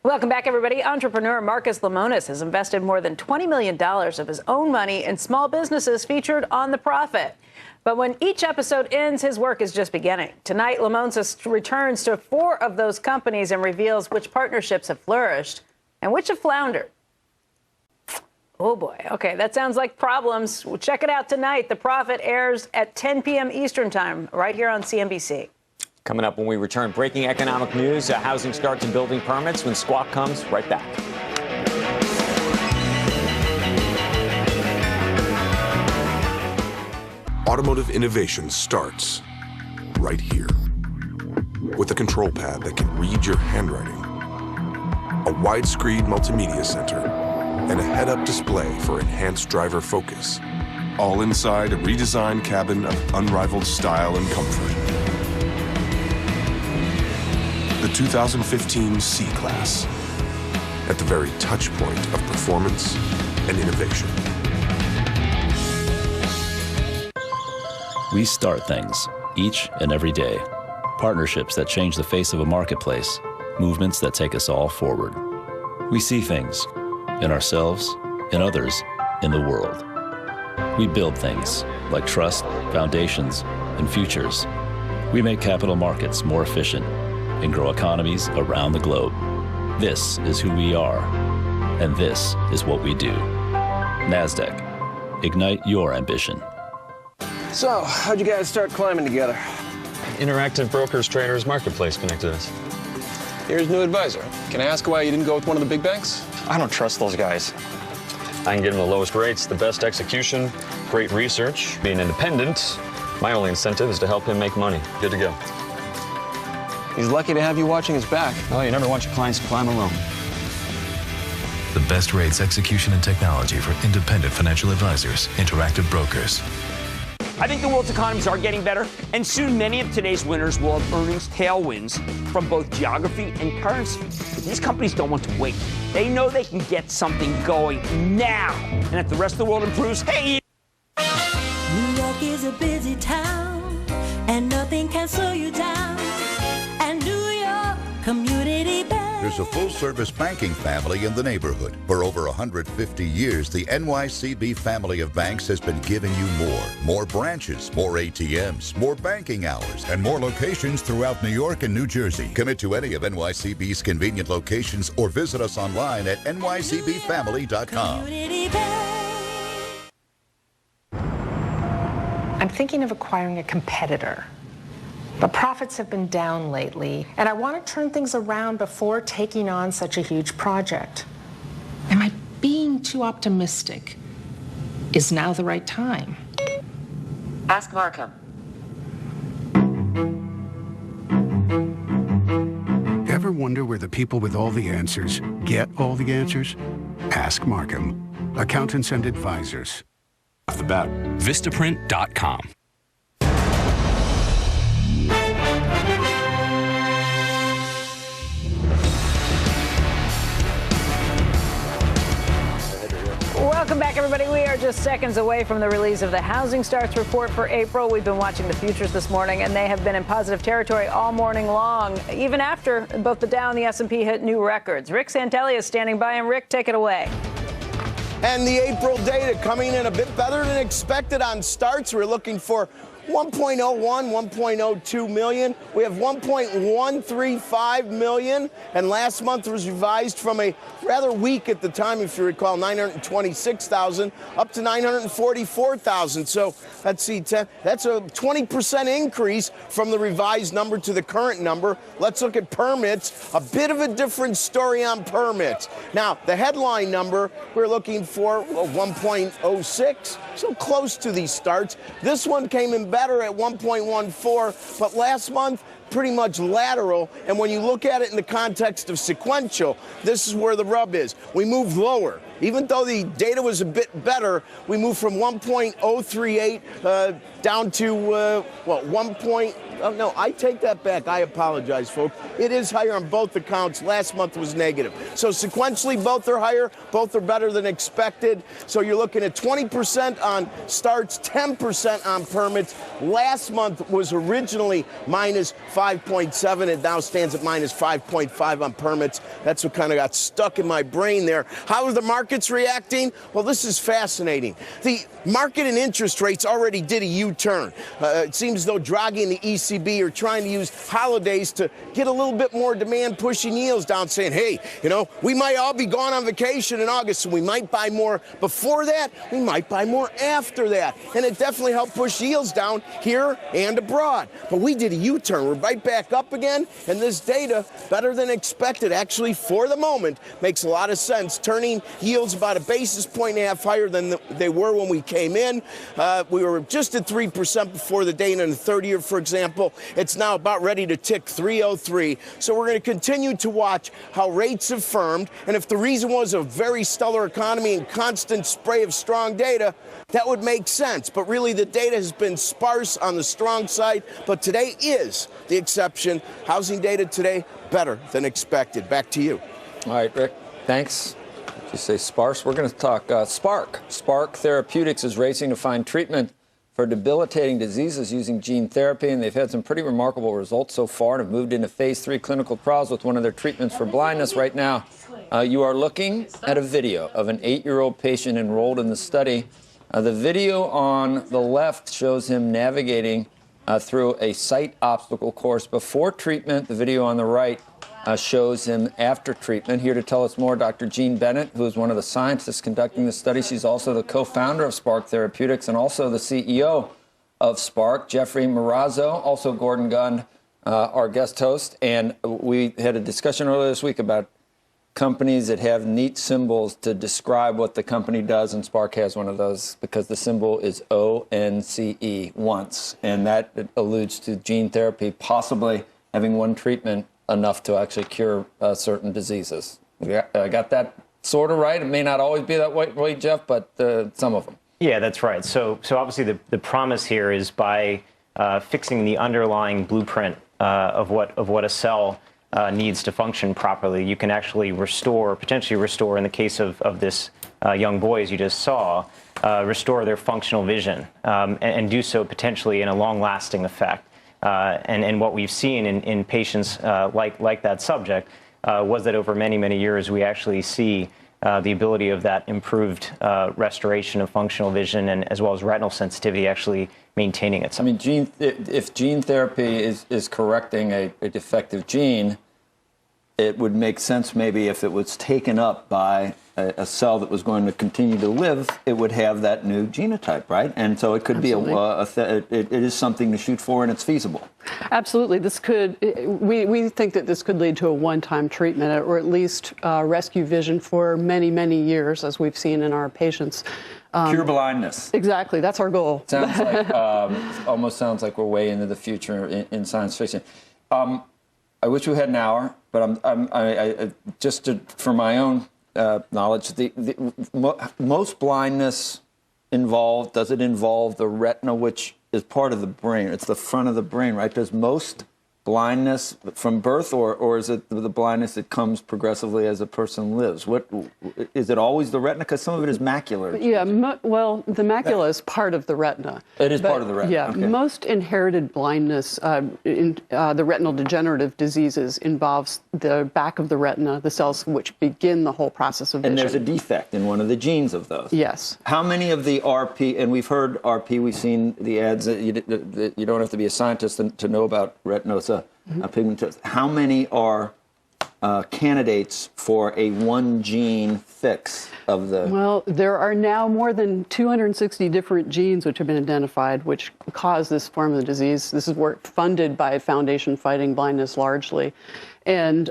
Welcome back, everybody. Entrepreneur Marcus Lemonis has invested more than $20 million of his own money in small businesses featured on The Profit. But when each episode ends, his work is just beginning. Tonight, Lemonis returns to 4 of those companies and reveals which partnerships have flourished and which have floundered. Oh, boy. OK, that sounds like problems. Well, check it out tonight. The Profit airs at 10 p.m. Eastern Time right here on CNBC. Coming up when we return, breaking economic news, housing starts and building permits. When Squawk comes, right back. Automotive innovation starts right here with a control pad that can read your handwriting, a widescreen multimedia center, and a head-up display for enhanced driver focus, all inside a redesigned cabin of unrivaled style and comfort. The 2015 C-Class, at the very touch point of performance and innovation. We start things, each and every day. Partnerships that change the face of a marketplace, movements that take us all forward. We see things, in ourselves, in others, in the world. We build things, like trust, foundations, and futures. We make capital markets more efficient and grow economies around the globe. This is who we are, and this is what we do. NASDAQ, ignite your ambition. So, how'd you guys start climbing together? Interactive Brokers Traders Marketplace connected us. Here's new advisor. Can I ask why you didn't go with one of the big banks? I don't trust those guys. I can give them the lowest rates, the best execution, great research, being independent. My only incentive is to help him make money. Good to go. He's lucky to have you watching his back. Oh, you never want your clients to climb alone. The best rates, execution, and technology for independent financial advisors. Interactive Brokers. I think the world's economies are getting better, and soon many of today's winners will have earnings tailwinds from both geography and currency. But these companies don't want to wait. They know they can get something going now. And if the rest of the world improves, hey! New York is a busy town, and nothing can slow you down. And New York Community Bank. There's a full-service banking family in the neighborhood. For over 150 years, the NYCB family of banks has been giving you more. More branches, more ATMs, more banking hours, and more locations throughout New York and New Jersey. Commit to any of NYCB's convenient locations or visit us online at nycbfamily.com. I'm thinking of acquiring a competitor. But profits have been down lately, and I want to turn things around before taking on such a huge project. Am I being too optimistic? Is now the right time? Ask Markham. Ever wonder where the people with all the answers get all the answers? Ask Markham. Accountants and advisors. Off the bat. Vistaprint.com. Welcome back, everybody. We are just seconds away from the release of the housing starts report for April. We've been watching the futures this morning, and they have been in positive territory all morning long, even after both the Dow and the S&P hit new records. Rick Santelli is standing by, and Rick, take it away. And the April data coming in a bit better than expected on starts. We're looking for 1.01, 1.02 million. We have 1.135 million. And last month was revised from a rather weak at the time, if you recall, 926,000 up to 944,000. So let's see, that's a 20% increase from the revised number to the current number. Let's look at permits. A bit of a different story on permits. Now, the headline number, we're looking for 1.06, so close to these starts. This one came in better at 1.14, but last month, pretty much lateral. And when you look at it in the context of sequential, this is where the rub is. We moved lower. Even though the data was a bit better, we moved from 1.038 down to, 1. Oh, no, I take that back. I apologize, folks. It is higher on both accounts. Last month was negative. So sequentially, both are higher. Both are better than expected. So you're looking at 20% on starts, 10% on permits. Last month was originally minus 5.7. It now stands at minus 5.5 on permits. That's what kind of got stuck in my brain there. How are the markets reacting? Well, this is fascinating. The market and interest rates already did a U-turn. It seems as though Draghi and the ECB are trying to use holidays to get a little bit more demand, pushing yields down, saying, hey, we might all be gone on vacation in August, so we might buy more before that. We might buy more after that. And it definitely helped push yields down here and abroad. But we did a U-turn. We're right back up again. And this data, better than expected, actually, for the moment, makes a lot of sense. Turning yields about a basis point and a half higher than they were when we came in. We were just at 3% before the day, and in the 30-year, for example, it's now about ready to tick 303. So we're going to continue to watch how rates have firmed. And if the reason was a very stellar economy and constant spray of strong data, that would make sense. But really, the data has been sparse on the strong side. But today is the exception. Housing data today better than expected. Back to you. All right, Rick. Thanks. You say sparse. We're going to talk Spark. Spark Therapeutics is racing to find treatment for debilitating diseases using gene therapy, and they've had some pretty remarkable results so far and have moved into phase 3 clinical trials with one of their treatments for blindness right now. You are looking at a video of an 8-year-old patient enrolled in the study. The video on the left shows him navigating through a sight obstacle course before treatment. The video on the right shows him after treatment. Here to tell us more, Dr. Jean Bennett, who is one of the scientists conducting the study. She's also the co-founder of Spark Therapeutics and also the CEO of Spark. Jeffrey Marazzo, also Gordon Gund, our guest host. And we had a discussion earlier this week about companies that have neat symbols to describe what the company does, and Spark has one of those because the symbol is ONCE, once. And that alludes to gene therapy possibly having one treatment enough to actually cure certain diseases. I got that sort of right. It may not always be that way, Jeff, but some of them. Yeah, that's right. So obviously the promise here is by fixing the underlying blueprint of what a cell needs to function properly, you can actually potentially restore, in the case of this young boy, as you just saw, restore their functional vision and do so potentially in a long-lasting effect. And what we've seen in patients like that subject was that over many, many years, we actually see the ability of that improved restoration of functional vision and as well as retinal sensitivity actually maintaining itself. I mean, if gene therapy is correcting a defective gene, it would make sense maybe if it was taken up by a cell that was going to continue to live, it would have that new genotype, right? And so it could Absolutely. Be it is something to shoot for, and it's feasible. Absolutely. We think that this could lead to a one-time treatment, or at least rescue vision for many, many years, as we've seen in our patients. Cure blindness. Exactly. That's our goal. Sounds like almost sounds like we're way into the future in science fiction. I wish we had an hour, but for my own knowledge, most blindness does it involve the retina, which is part of the brain? It's the front of the brain, right? Does most blindness from birth, or is it the blindness that comes progressively as a person lives? What is it? Always the retina? Because some of it is macular. Yeah, well, the macula is part of the retina. It is part of the retina. Yeah, okay. Most inherited blindness in the retinal degenerative diseases involves the back of the retina, the cells which begin the whole process of vision. And there's a defect in one of the genes of those. Yes. How many of the RP, and we've heard RP, we've seen the ads, you don't have to be a scientist to know about retinosa pigmentosa. How many are candidates for a one gene fix of the... Well, there are now more than 260 different genes which have been identified which cause this form of the disease. This is work funded by Foundation Fighting Blindness largely. And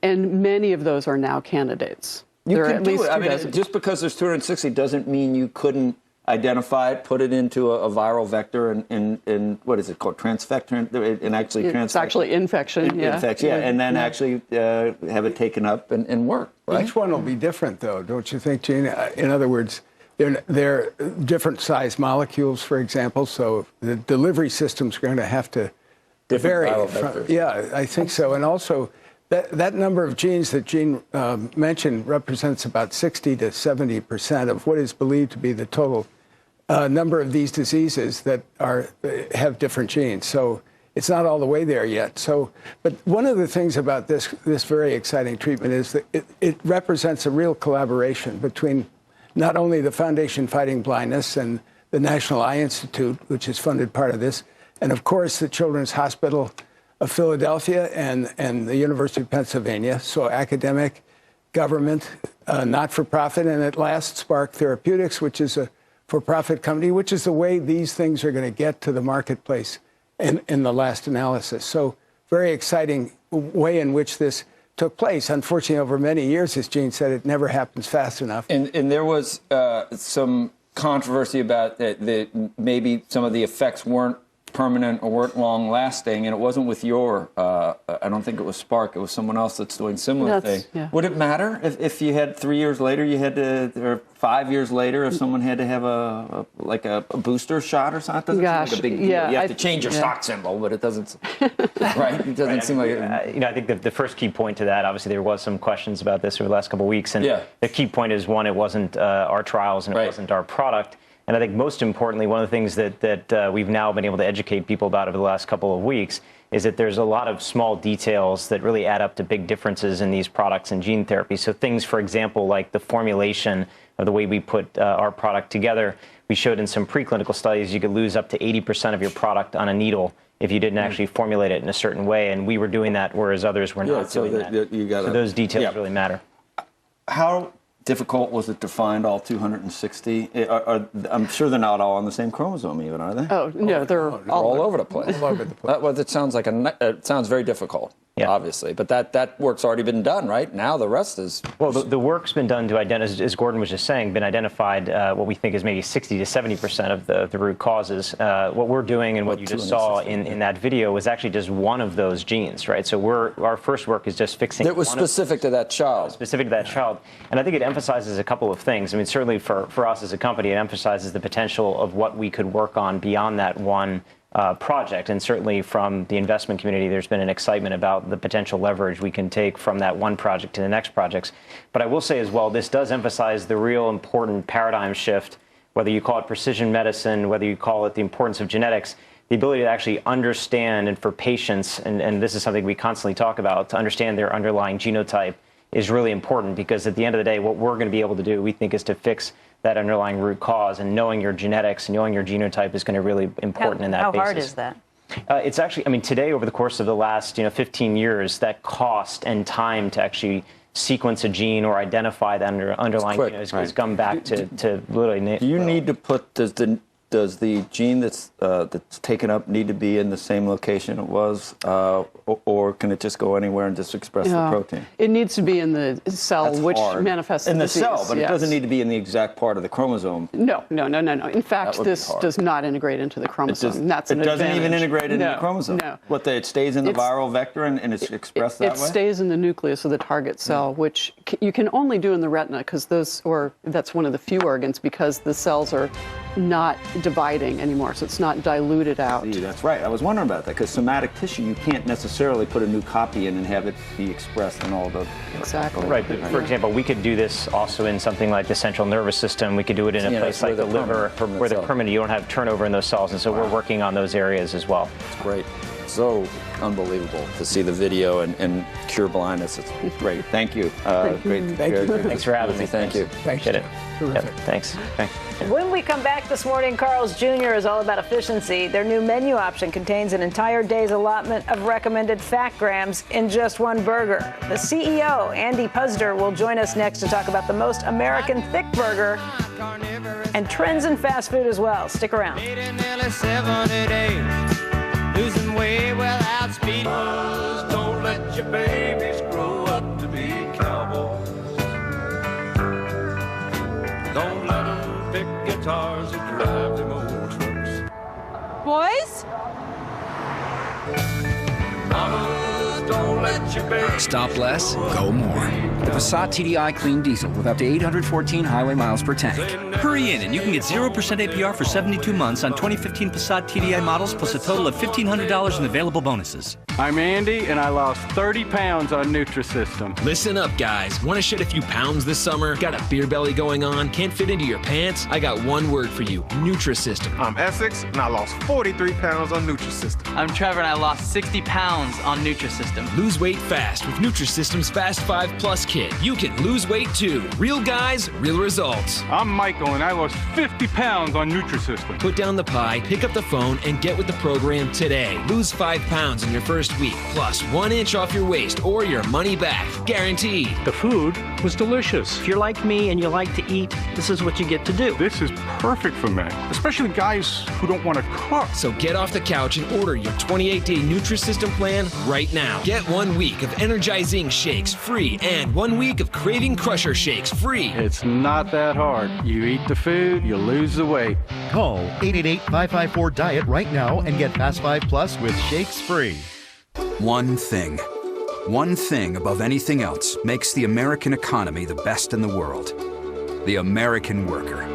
many of those are now candidates. You can do it. I mean, just because there's 260 doesn't mean you couldn't identify it, put it into a viral vector, and what is it called? Transfect, and actually it's actually infection. Infection, yeah, and then actually have it taken up and work. Right? Each one will be different, though, don't you think, Gene? In other words, they're different size molecules, for example, so the delivery system's going to have to vary. Yeah, I think so, and also. That number of genes that Gene mentioned represents about 60 to 70% of what is believed to be the total number of these diseases that have different genes. So it's not all the way there yet. So, but one of the things about this very exciting treatment is that it represents a real collaboration between not only the Foundation Fighting Blindness and the National Eye Institute, which is funded part of this, and of course the Children's Hospital of Philadelphia and the University of Pennsylvania, so academic, government, not-for-profit, and at last Spark Therapeutics, which is a for-profit company, which is the way these things are going to get to the marketplace in the last analysis. So very exciting way in which this took place. Unfortunately, over many years, as Gene said, it never happens fast enough. And there was some controversy about that maybe some of the effects weren't permanent or weren't long lasting, and it wasn't with your I don't think it was Spark, it was someone else that's doing similar thing. Yeah. Would it matter if you had 3 years later you had to, or 5 years later, if someone had to have a booster shot or something? It doesn't seem like a big deal. Yeah, you have to change your stock symbol, but it doesn't right? It doesn't seem like it. I think the first key point to that, obviously there was some questions about this over the last couple of weeks, and the key point is, one, it wasn't our trials and it wasn't our product. And I think most importantly, one of the things that we've now been able to educate people about over the last couple of weeks is that there's a lot of small details that really add up to big differences in these products and gene therapy. So things, for example, like the formulation of the way we put our product together. We showed in some preclinical studies you could lose up to 80% of your product on a needle if you didn't actually formulate it in a certain way. And we were doing that, whereas others were not doing that. So those details really matter. How difficult was it to find all 260? I'm sure they're not all on the same chromosome, even, are they? Oh no, they're all over the place. All over the place. It sounds like it sounds very difficult. Obviously, but that work's already been done, right? Now the rest is... Well, the work's been done to identify, as Gordon was just saying, been identified what we think is maybe 60 to 70% of the root causes. What we're doing and what you just saw in that video was actually just one of those genes, right? So our first work is just fixing... It was specific to that child. Specific to that child. And I think it emphasizes a couple of things. I mean, certainly for us as a company, it emphasizes the potential of what we could work on beyond that one project. And certainly from the investment community, there's been an excitement about the potential leverage we can take from that one project to the next projects. But I will say as well, this does emphasize the real important paradigm shift, whether you call it precision medicine, whether you call it the importance of genetics, the ability to actually understand, and for patients, and this is something we constantly talk about, to understand their underlying genotype is really important, because at the end of the day, what we're going to be able to do, we think, is to fix that underlying root cause, and knowing your genetics and knowing your genotype is going to be really important in that basis. How hard is that? It's actually, I mean, today, over the course of the last 15 years, that cost and time to actually sequence a gene or identify the underlying gene has come back to literally... Do you need to put, does the gene that's taken up need to be in the same location it was, or can it just go anywhere and just express the protein? It needs to be in the cell, which manifests in the disease. cell, but it doesn't need to be in the exact part of the chromosome. No. In fact, this does not integrate into the chromosome. That's an advantage. It doesn't even integrate into the chromosome. No. It stays in the viral vector and it's expressed that way? It stays in the nucleus of the target cell, which you can only do in the retina, because that's one of the few organs, because the cells are not dividing anymore, so it's not diluted out. See, that's right. I was wondering about that, because somatic tissue, you can't necessarily put a new copy in and have it be expressed in all the... Exactly. Right, but for example, we could do this also in something like the central nervous system. We could do it in a place like the liver, where the permanent, you don't have turnover in those cells, and so we're working on those areas as well. It's great. So unbelievable to see the video and cure blindness. It's great. Thank you. Great. Thank you. Thanks for having me. Thank you. Thanks. Get it. Terrific. Yep. Thanks. When we come back this morning, Carl's Jr. is all about efficiency. Their new menu option contains an entire day's allotment of recommended fat grams in just one burger. The CEO, Andy Puzder, will join us next to talk about the most American thick burger and trends in fast food as well. Stick around. Losing weight without speed. Don't let your babies grow up to be cowboys. Don't let them pick guitars and drive them old trucks. Boys? Mamas, don't let your babies. Stop less, go more. The Passat TDI Clean Diesel with up to 814 highway miles per tank. Hurry in and you can get 0% APR for 72 months on 2015 Passat TDI models plus a total of $1,500 in available bonuses. I'm Andy, and I lost 30 pounds on Nutrisystem. Listen up, guys. Want to shed a few pounds this summer? Got a beer belly going on? Can't fit into your pants? I got one word for you, Nutrisystem. I'm Essex, and I lost 43 pounds on Nutrisystem. I'm Trevor, and I lost 60 pounds on Nutrisystem. Lose weight fast with Nutrisystem's Fast 5 Plus kit. You can lose weight too. Real guys, real results. I'm Michael, and I lost 50 pounds on Nutrisystem. Put down the pie, pick up the phone, and get with the program today. Lose 5 pounds in your first week, plus 1 inch off your waist or your money back. Guaranteed. The food was delicious. If you're like me and you like to eat, this is what you get to do. This is perfect for me, especially guys who don't want to cook. So get off the couch and order your 28-day Nutrisystem plan right now. Get 1 week of energizing shakes free and 1 week of craving crusher shakes free. It's not that hard. You eat the food, you lose the weight. Call 888-554-DIET right now and get Fast 5 Plus with shakes free. One thing above anything else makes the American economy the best in the world. The American worker.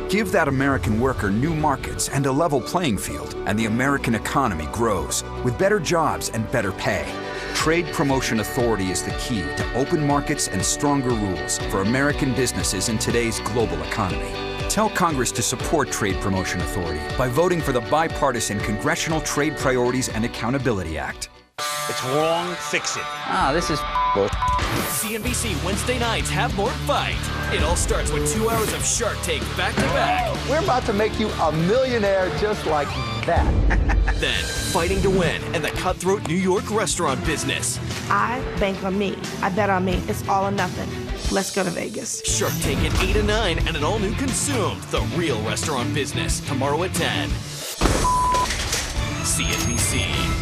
Give that American worker new markets and a level playing field, and the American economy grows with better jobs and better pay. Trade Promotion Authority is the key to open markets and stronger rules for American businesses in today's global economy. Tell Congress to support Trade Promotion Authority by voting for the bipartisan Congressional Trade Priorities and Accountability Act. It's wrong, fix it. This is CNBC Wednesday nights have more fight. It all starts with 2 hours of Shark Tank back to back. We're about to make you a millionaire just like that. Then, Fighting to Win and the cutthroat New York restaurant business. I bank on me. I bet on me. It's all or nothing. Let's go to Vegas. Shark Tank at 8 and 9 and an all-new Consumed, the real restaurant business, tomorrow at 10. CNBC.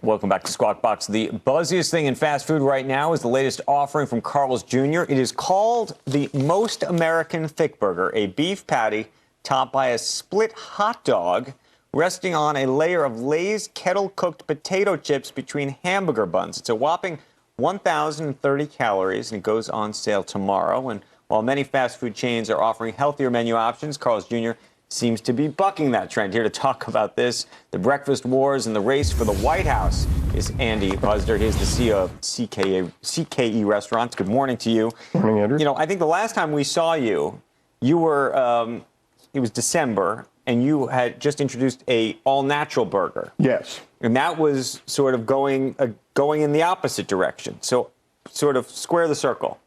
Welcome back to Squawk Box. The buzziest thing in fast food right now is the latest offering from Carl's Jr. It is called the Most American Thick Burger, a beef patty topped by a split hot dog resting on a layer of Lay's kettle-cooked potato chips between hamburger buns. It's a whopping 1,030 calories, and it goes on sale tomorrow. And while many fast food chains are offering healthier menu options, Carl's Jr. seems to be bucking that trend. Here to talk about this, the breakfast wars and the race for the White House, is Andy Puzder. He's the CEO of CKE Restaurants. Good morning to you. Morning, Andrew. You know, I think the last time we saw you, you were, it was December, and you had just introduced a all-natural burger. Yes. And that was sort of going in the opposite direction. So sort of square the circle.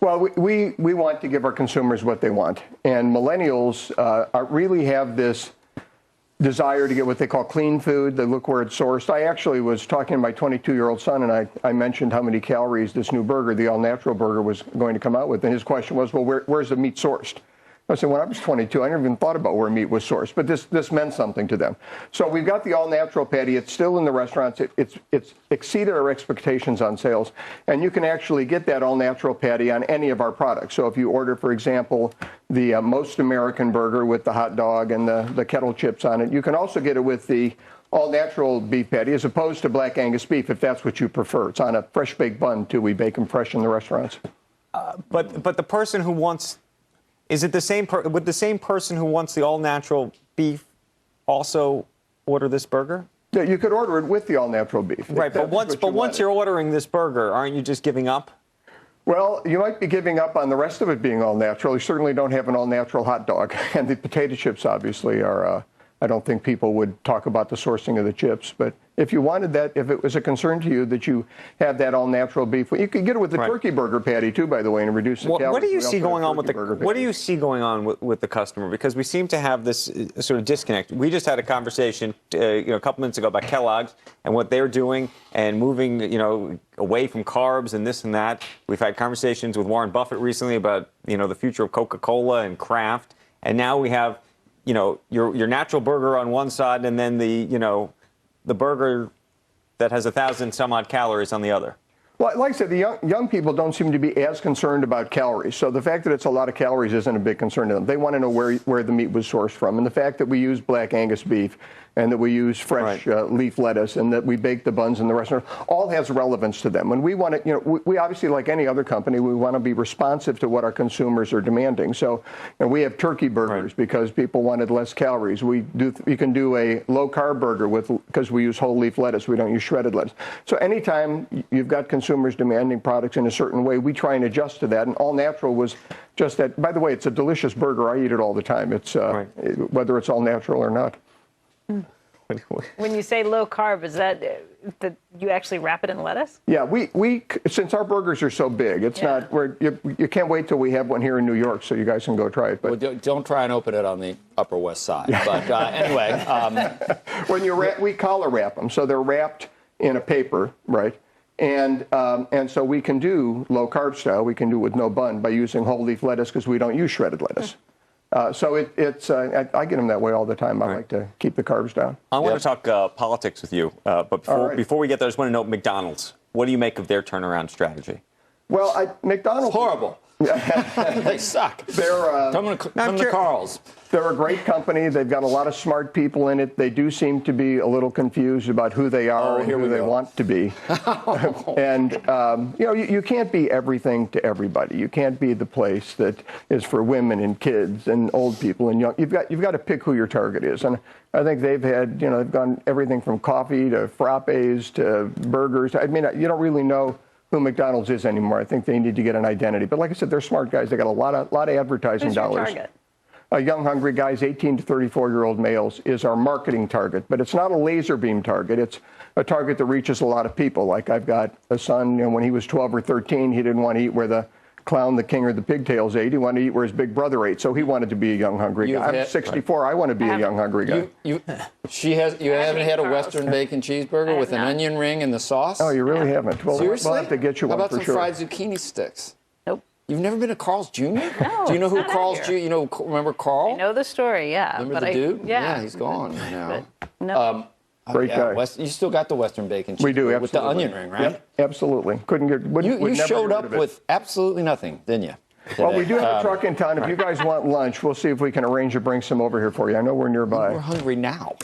Well, we want to give our consumers what they want. And millennials really have this desire to get what they call clean food. They look where it's sourced. I actually was talking to my 22-year-old son, and I mentioned how many calories this new burger, the all-natural burger, was going to come out with. And his question was, well, where's the meat sourced? I said, when I was 22, I never even thought about where meat was sourced, but this meant something to them. So we've got the all-natural patty. It's still in the restaurants. It's exceeded our expectations on sales, and you can actually get that all-natural patty on any of our products. So if you order, for example, the Most American burger with the hot dog and the kettle chips on it, you can also get it with the all-natural beef patty as opposed to black Angus beef, if that's what you prefer. It's on a fresh-baked bun, too. We bake them fresh in the restaurants. But the person who wants... Is it the same? Would the same person who wants the all-natural beef also order this burger? Yeah, you could order it with the all-natural beef. Right, but once you're ordering this burger, aren't you just giving up? Well, you might be giving up on the rest of it being all-natural. You certainly don't have an all-natural hot dog. And the potato chips, obviously, are, I don't think people would talk about the sourcing of the chips. But if you wanted that, if it was a concern to you that you have that all-natural beef, you could get it with the turkey burger patty, too, by the way, and reduce the calories. What do you see going on with the customer? Because we seem to have this sort of disconnect. We just had a conversation, a couple minutes ago about Kellogg's and what they're doing and moving, away from carbs and this and that. We've had conversations with Warren Buffett recently about, the future of Coca-Cola and Kraft. And now we have, your natural burger on one side and then the burger that has 1,000 some odd calories on the other. Well, like I said, the young people don't seem to be as concerned about calories. So the fact that it's a lot of calories isn't a big concern to them. They want to know where the meat was sourced from. And the fact that we use black Angus beef and that we use fresh leaf lettuce and that we bake the buns in the restaurant all has relevance to them. And we want to, we obviously, like any other company, we want to be responsive to what our consumers are demanding. So we have turkey burgers because people wanted less calories. You can do a low-carb burger because we use whole leaf lettuce. We don't use shredded lettuce. So anytime you've got consumers demanding products in a certain way, we try and adjust to that. And all natural was just that. By the way, it's a delicious burger. I eat it all the time. It's whether it's all natural or not. When you say low carb, is that you actually wrap it in lettuce? Yeah, we since our burgers are so big, it's not you can't wait till we have one here in New York so you guys can go try it. But well, don't try and open it on the Upper West Side. But anyway, when we collar wrap them, so they're wrapped in a paper, right? And so we can do low carb style. We can do it with no bun by using whole leaf lettuce because we don't use shredded lettuce. So I get them that way all the time. I like to keep the carbs down. I want to talk politics with you, but before we get there, I just want to know McDonald's. What do you make of their turnaround strategy? Well, McDonald's it's horrible. They suck. They're come to Carl's. They're a great company. They've got a lot of smart people in it. They do seem to be a little confused about who they are and who they want to be. And you can't be everything to everybody. You can't be the place that is for women and kids and old people and young. You've got to pick who your target is. And I think they've had they've gone everything from coffee to frappes to burgers. I mean, you don't really know who McDonald's is anymore. I think they need to get an identity. But like I said, they're smart guys. They got a lot of advertising Who's your dollars. Target? Young, hungry guys, 18 to 34-year-old males, is our marketing target. But it's not a laser beam target. It's a target that reaches a lot of people. Like I've got a son, when he was 12 or 13, he didn't want to eat where the clown, the king, or the pigtails ate. He wanted to eat where his big brother ate. So he wanted to be a young, hungry guy. I'm 64. I want to be a young, hungry guy. You haven't had a Western bacon cheeseburger with an onion ring and the sauce? Oh, you really haven't? Well, seriously? We'll have to get you one for sure. How about some fried zucchini sticks? Nope. You've never been to Carl's Jr.? No. Do you know who Carl's Jr.? Remember Carl? I know the story, yeah. Remember the dude? Yeah, he's gone now. No. Great guy. You still got the Western bacon cheeseburger We do, absolutely. with the onion ring, right? Yep, absolutely. Couldn't get. You showed up with absolutely nothing, didn't you? Today. Well, we do have a truck in town. If you guys want lunch, we'll see if we can arrange to bring some over here for you. I know we're nearby. We're hungry now.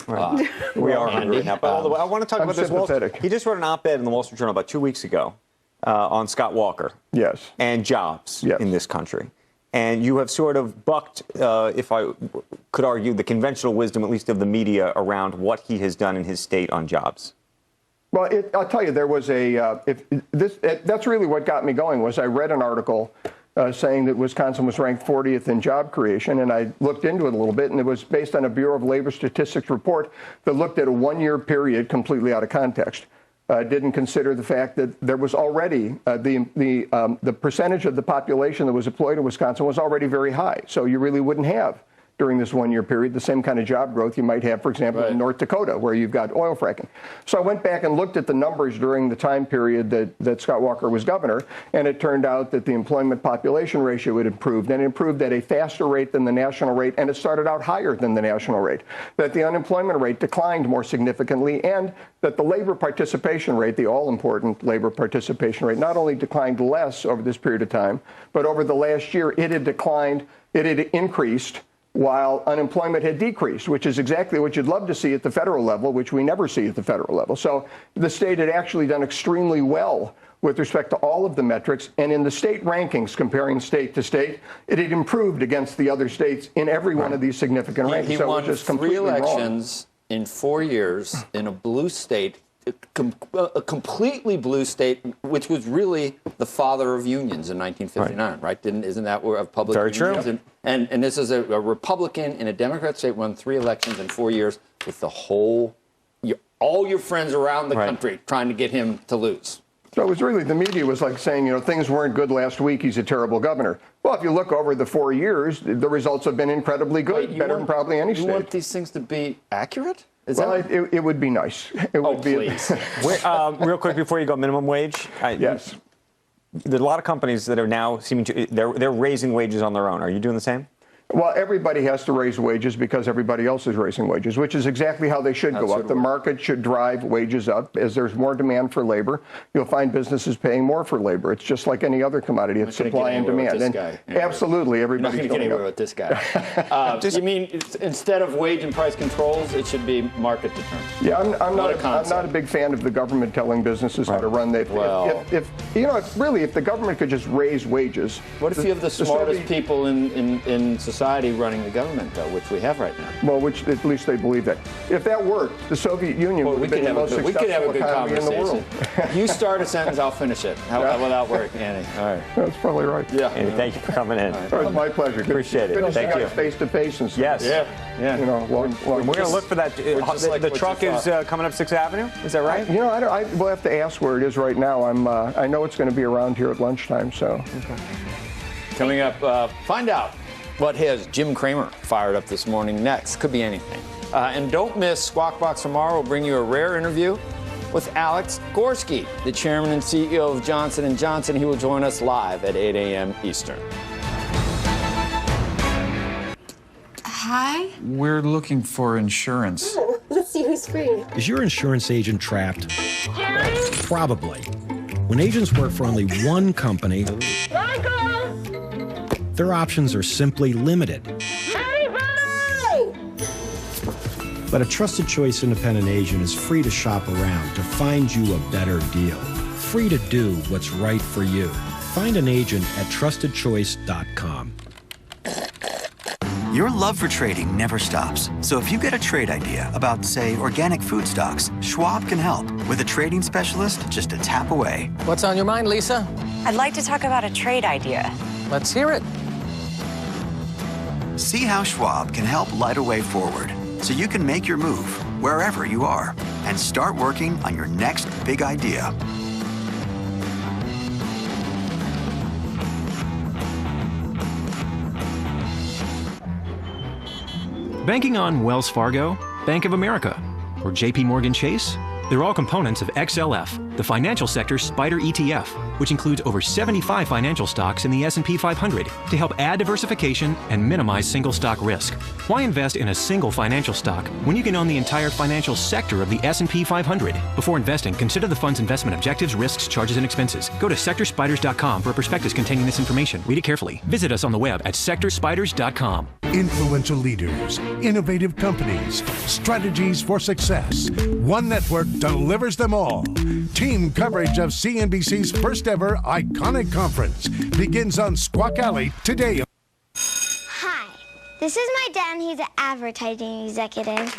We are hungry now. But I want to talk about this. He just wrote an op-ed in the Wall Street Journal about 2 weeks ago on Scott Walker. Yes. And jobs in this country. And you have sort of bucked, if I could argue, the conventional wisdom, at least of the media, around what he has done in his state on jobs. Well, I'll tell you, there was that's really what got me going. Was I read an article saying that Wisconsin was ranked 40th in job creation, and I looked into it a little bit, and it was based on a Bureau of Labor Statistics report that looked at a one-year period completely out of context. Didn't consider the fact that there was already the percentage of the population that was employed in Wisconsin was already very high. So you really wouldn't have during this one-year period the same kind of job growth you might have, for example, in North Dakota, where you've got oil fracking. So I went back and looked at the numbers during the time period that Scott Walker was governor, and it turned out that the employment population ratio had improved, and it improved at a faster rate than the national rate, and it started out higher than the national rate. That the unemployment rate declined more significantly, and that the labor participation rate, the all-important labor participation rate, not only declined less over this period of time, but over the last year it had declined, it had increased, while unemployment had decreased, which is exactly what you'd love to see at the federal level, which we never see at the federal level. So the state had actually done extremely well with respect to all of the metrics. And in the state rankings, comparing state to state, it had improved against the other states in every one of these significant rankings. He so won just 3 completely elections in 4 years in a blue state, a completely blue state, which was really the father of unions in 1959, right? Isn't that where of public Very unions? true. And this is a Republican in a Democrat state won 3 elections in 4 years with the all your friends around the country trying to get him to lose. So it was really, the media was like saying, things weren't good last week, he's a terrible governor. Well, if you look over the 4 years, the results have been incredibly good, better than probably any state. You want these things to be accurate? It would be nice. It would please. Real quick before you go, minimum wage. Yes. There's a lot of companies that are now seeming to, they're raising wages on their own. Are you doing the same? Well, everybody has to raise wages because everybody else is raising wages, which is exactly how they should go up. The market should drive wages up. As there's more demand for labor, you'll find businesses paying more for labor. It's just like any other commodity. It's supply and demand. Absolutely, everybody's going to get anywhere with this guy. You mean instead of wage and price controls, it should be market determined? Yeah, I'm not a big fan of the government telling businesses how to run. If the government could just raise wages. What if you have the smartest people in society running the government, though, which we have right now? Well, which at least they believe that. If that worked, the Soviet Union would have been the most successful economy in the world. You start a sentence, I'll finish it without work, Annie. All right. That's probably right. Yeah. Annie, thank you for coming in. It was my pleasure. Appreciate it. Good to see Thank you. face to face and stuff. Yes. Yeah. We're going to look for that. The truck is coming up 6th Avenue. Is that right? I will have to ask where it is right now. I know it's going to be around here at lunchtime. So. Okay. Coming up, find out what has Jim Cramer fired up this morning next. Could be anything. And don't miss Squawk Box tomorrow. We'll bring you a rare interview with Alex Gorski, the chairman and CEO of Johnson & Johnson. He will join us live at 8 a.m. Eastern. Hi. We're looking for insurance. Let's see who's free. Is your insurance agent trapped? Probably. When agents work for only one company, their options are simply limited. But a Trusted Choice independent agent is free to shop around to find you a better deal. Free to do what's right for you. Find an agent at trustedchoice.com. Your love for trading never stops. So if you get a trade idea about, say, organic food stocks, Schwab can help with a trading specialist just a tap away. What's on your mind, Lisa? I'd like to talk about a trade idea. Let's hear it. See how Schwab can help light a way forward so you can make your move wherever you are and start working on your next big idea. Banking on Wells Fargo, Bank of America, or JP Morgan Chase? They're all components of XLF, the financial sector's spider ETF, which includes over 75 financial stocks in the S&P 500 to help add diversification and minimize single stock risk. Why invest in a single financial stock when you can own the entire financial sector of the S&P 500? Before investing, consider the fund's investment objectives, risks, charges, and expenses. Go to sectorspiders.com for a prospectus containing this information. Read it carefully. Visit us on the web at sectorspiders.com. Influential leaders, innovative companies, strategies for success. One network delivers them all. Team coverage of CNBC's first ever iconic conference begins on Squawk Alley today. Hi, this is my dad, and he's an advertising executive.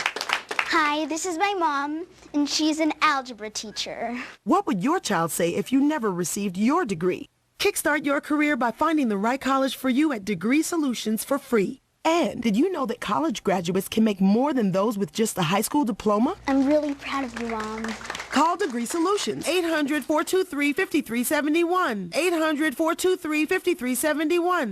Hi, this is my mom, and she's an algebra teacher. What would your child say if you never received your degree? Kickstart your career by finding the right college for you at Degree Solutions for free. And did you know that college graduates can make more than those with just a high school diploma? I'm really proud of you, Mom. Call Degree Solutions. 800-423-5371. 800-423-5371.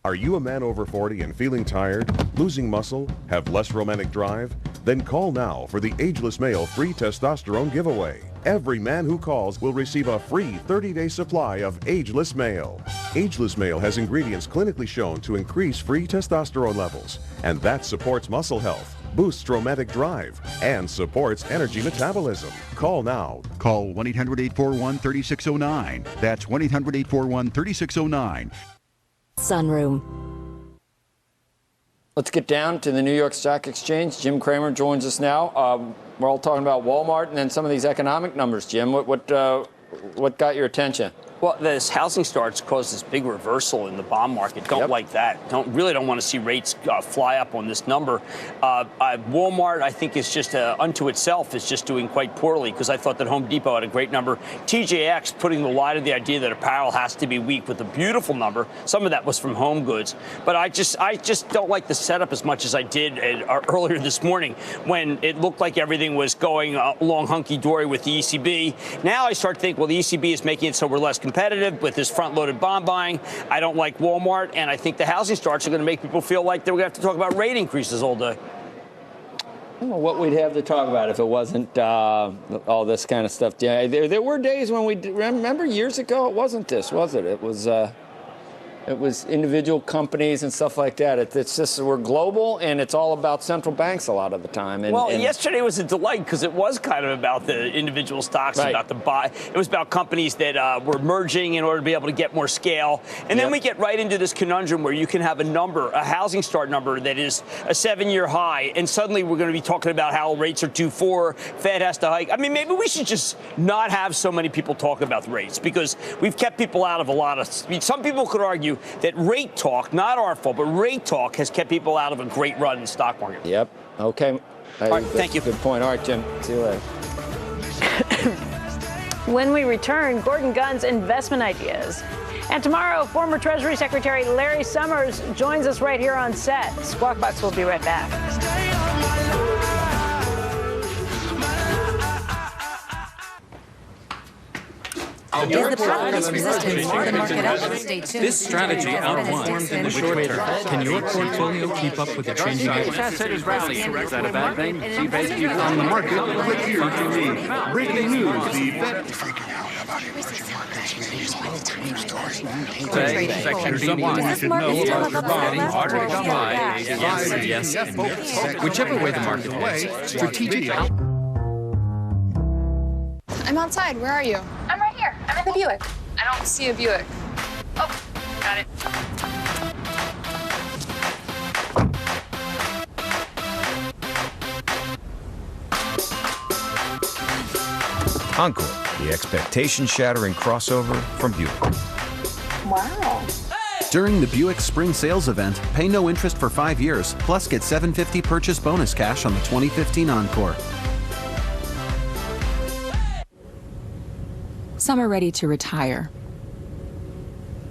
Are you a man over 40 and feeling tired, losing muscle, have less romantic drive? Then call now for the Ageless Male Free Testosterone Giveaway. Every man who calls will receive a free 30-day supply of Ageless Male. Ageless Male has ingredients clinically shown to increase free testosterone levels, and that supports muscle health, boosts romantic drive, and supports energy metabolism. Call now. Call 1-800-841-3609. That's 1-800-841-3609. Sunroom. Let's get down to the New York Stock Exchange. Jim Cramer joins us now. We're all talking about Walmart and then some of these economic numbers. Jim, what What got your attention? Well, this housing starts caused this big reversal in the bond market. Don't like that. Really don't want to see rates fly up on this number. Walmart, I think, is just unto itself is just doing quite poorly because I thought that Home Depot had a great number. TJX putting the lie to the idea that apparel has to be weak with a beautiful number. Some of that was from Home Goods, but I just don't like the setup as much as I did earlier this morning when it looked like everything was going along hunky-dory with the ECB. Now I start to think, well, the ECB is making it so we're less competitive with this front-loaded bond buying. I don't like Walmart, and I think the housing starts are going to make people feel like they're going to have to talk about rate increases all day. I don't know what we'd have to talk about if it wasn't all this kind of stuff. Yeah, there were days when we remember years ago. It wasn't this, was it? It was individual companies and stuff like that. It's just we're global, and it's all about central banks a lot of the time. And yesterday was a delight because it was kind of about the individual stocks, about the buy. It was about companies that were merging in order to be able to get more scale. And then we get right into this conundrum where you can have a housing start number that is a 7-year high, and suddenly we're going to be talking about how rates are 2.4, Fed has to hike. I mean, maybe we should just not have so many people talking about the rates because we've kept people out of a lot of. I mean, some people could argue that rate talk, not our fault, but rate talk has kept people out of a great run in the stock market. Yep. Okay. All right, thank you. Good point. All right, Jim. See you later. When we return, Gordon Gunn's investment ideas. And tomorrow, former Treasury Secretary Larry Summers joins us right here on set. Squawk Box will be right back. This strategy outperforms in the short term. Can your portfolio keep up with the changing market? Is that a bad thing? See basically on the market. Click here to me. Breaking news. The Fed. Section 1. You should know about your bonds are to come by. Yes. Whichever way the market goes, strategic. I'm outside. Where are you? I'm right here. I'm in the Buick. I don't see a Buick. Oh, got it. Encore, the expectation-shattering crossover from Buick. Wow. During the Buick Spring Sales Event, pay no interest for 5 years, plus get $750 purchase bonus cash on the 2015 Encore. Some are ready to retire.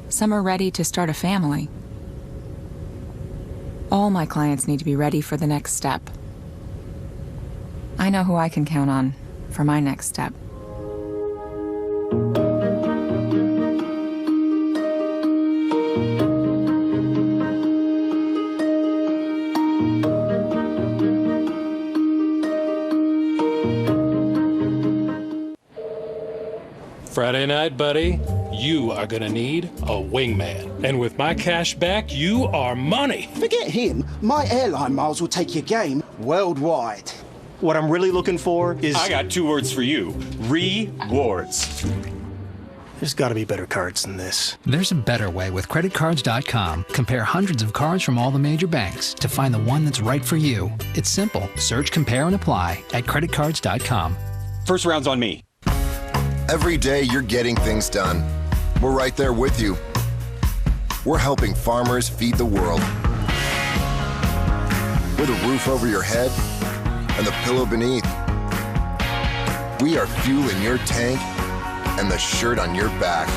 Some are ready to start a family. All my clients need to be ready for the next step. I know who I can count on for my next step. Friday night, buddy, you are gonna need a wingman. And with my cash back, you are money. Forget him. My airline miles will take your game worldwide. What I'm really looking for is... I got 2 words for you. Rewards. There's got to be better cards than this. There's a better way with creditcards.com. Compare hundreds of cards from all the major banks to find the one that's right for you. It's simple. Search, compare, and apply at creditcards.com. First round's on me. Every day you're getting things done. We're right there with you. We're helping farmers feed the world. With a roof over your head and the pillow beneath. We are fueling your tank and the shirt on your back.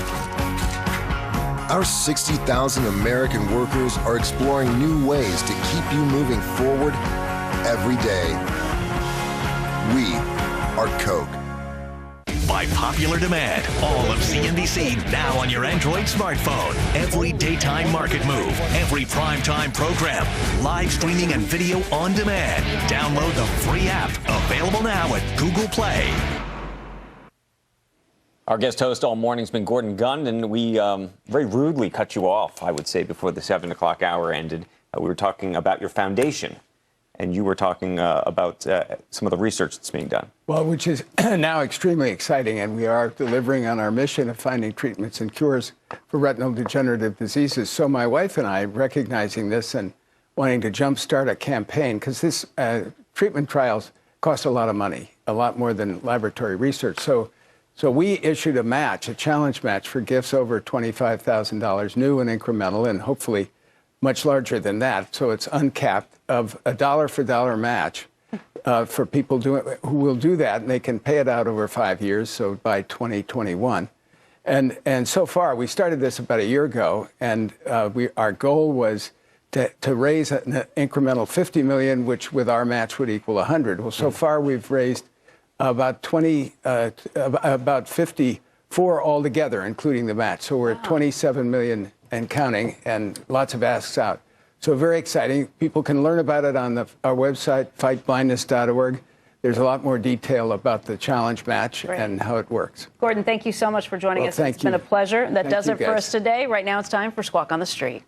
Our 60,000 American workers are exploring new ways to keep you moving forward every day. We are Coke. By popular demand, all of CNBC now on your Android smartphone. Every daytime market move, every primetime program, live streaming and video on demand. Download the free app, available now at Google Play. Our guest host all morning has been Gordon Gunn, and we very rudely cut you off, I would say, before the 7 o'clock hour ended. We were talking about your foundation, and you were talking about some of the research that's being done. Well, which is now extremely exciting, and we are delivering on our mission of finding treatments and cures for retinal degenerative diseases. So my wife and I, recognizing this and wanting to jumpstart a campaign, because this treatment trials cost a lot of money, a lot more than laboratory research. So So we issued a match, a challenge match for gifts over $25,000, new and incremental, and hopefully much larger than that. So it's uncapped, of a dollar-for-dollar match for people who will do that, and they can pay it out over 5 years, so by 2021. And so far, we started this about a year ago, and our goal was to raise an incremental $50 million, which with our match would equal 100. Well, so far we've raised about 54 altogether, including the match. So we're at 27 million and counting, and lots of asks out. So very exciting. People can learn about it on our website, fightblindness.org. There's a lot more detail about the challenge match and how it works. Gordon, thank you so much for joining us. Thank It's been a pleasure. That does it for guys. us today. Right now it's time for Squawk on the Street.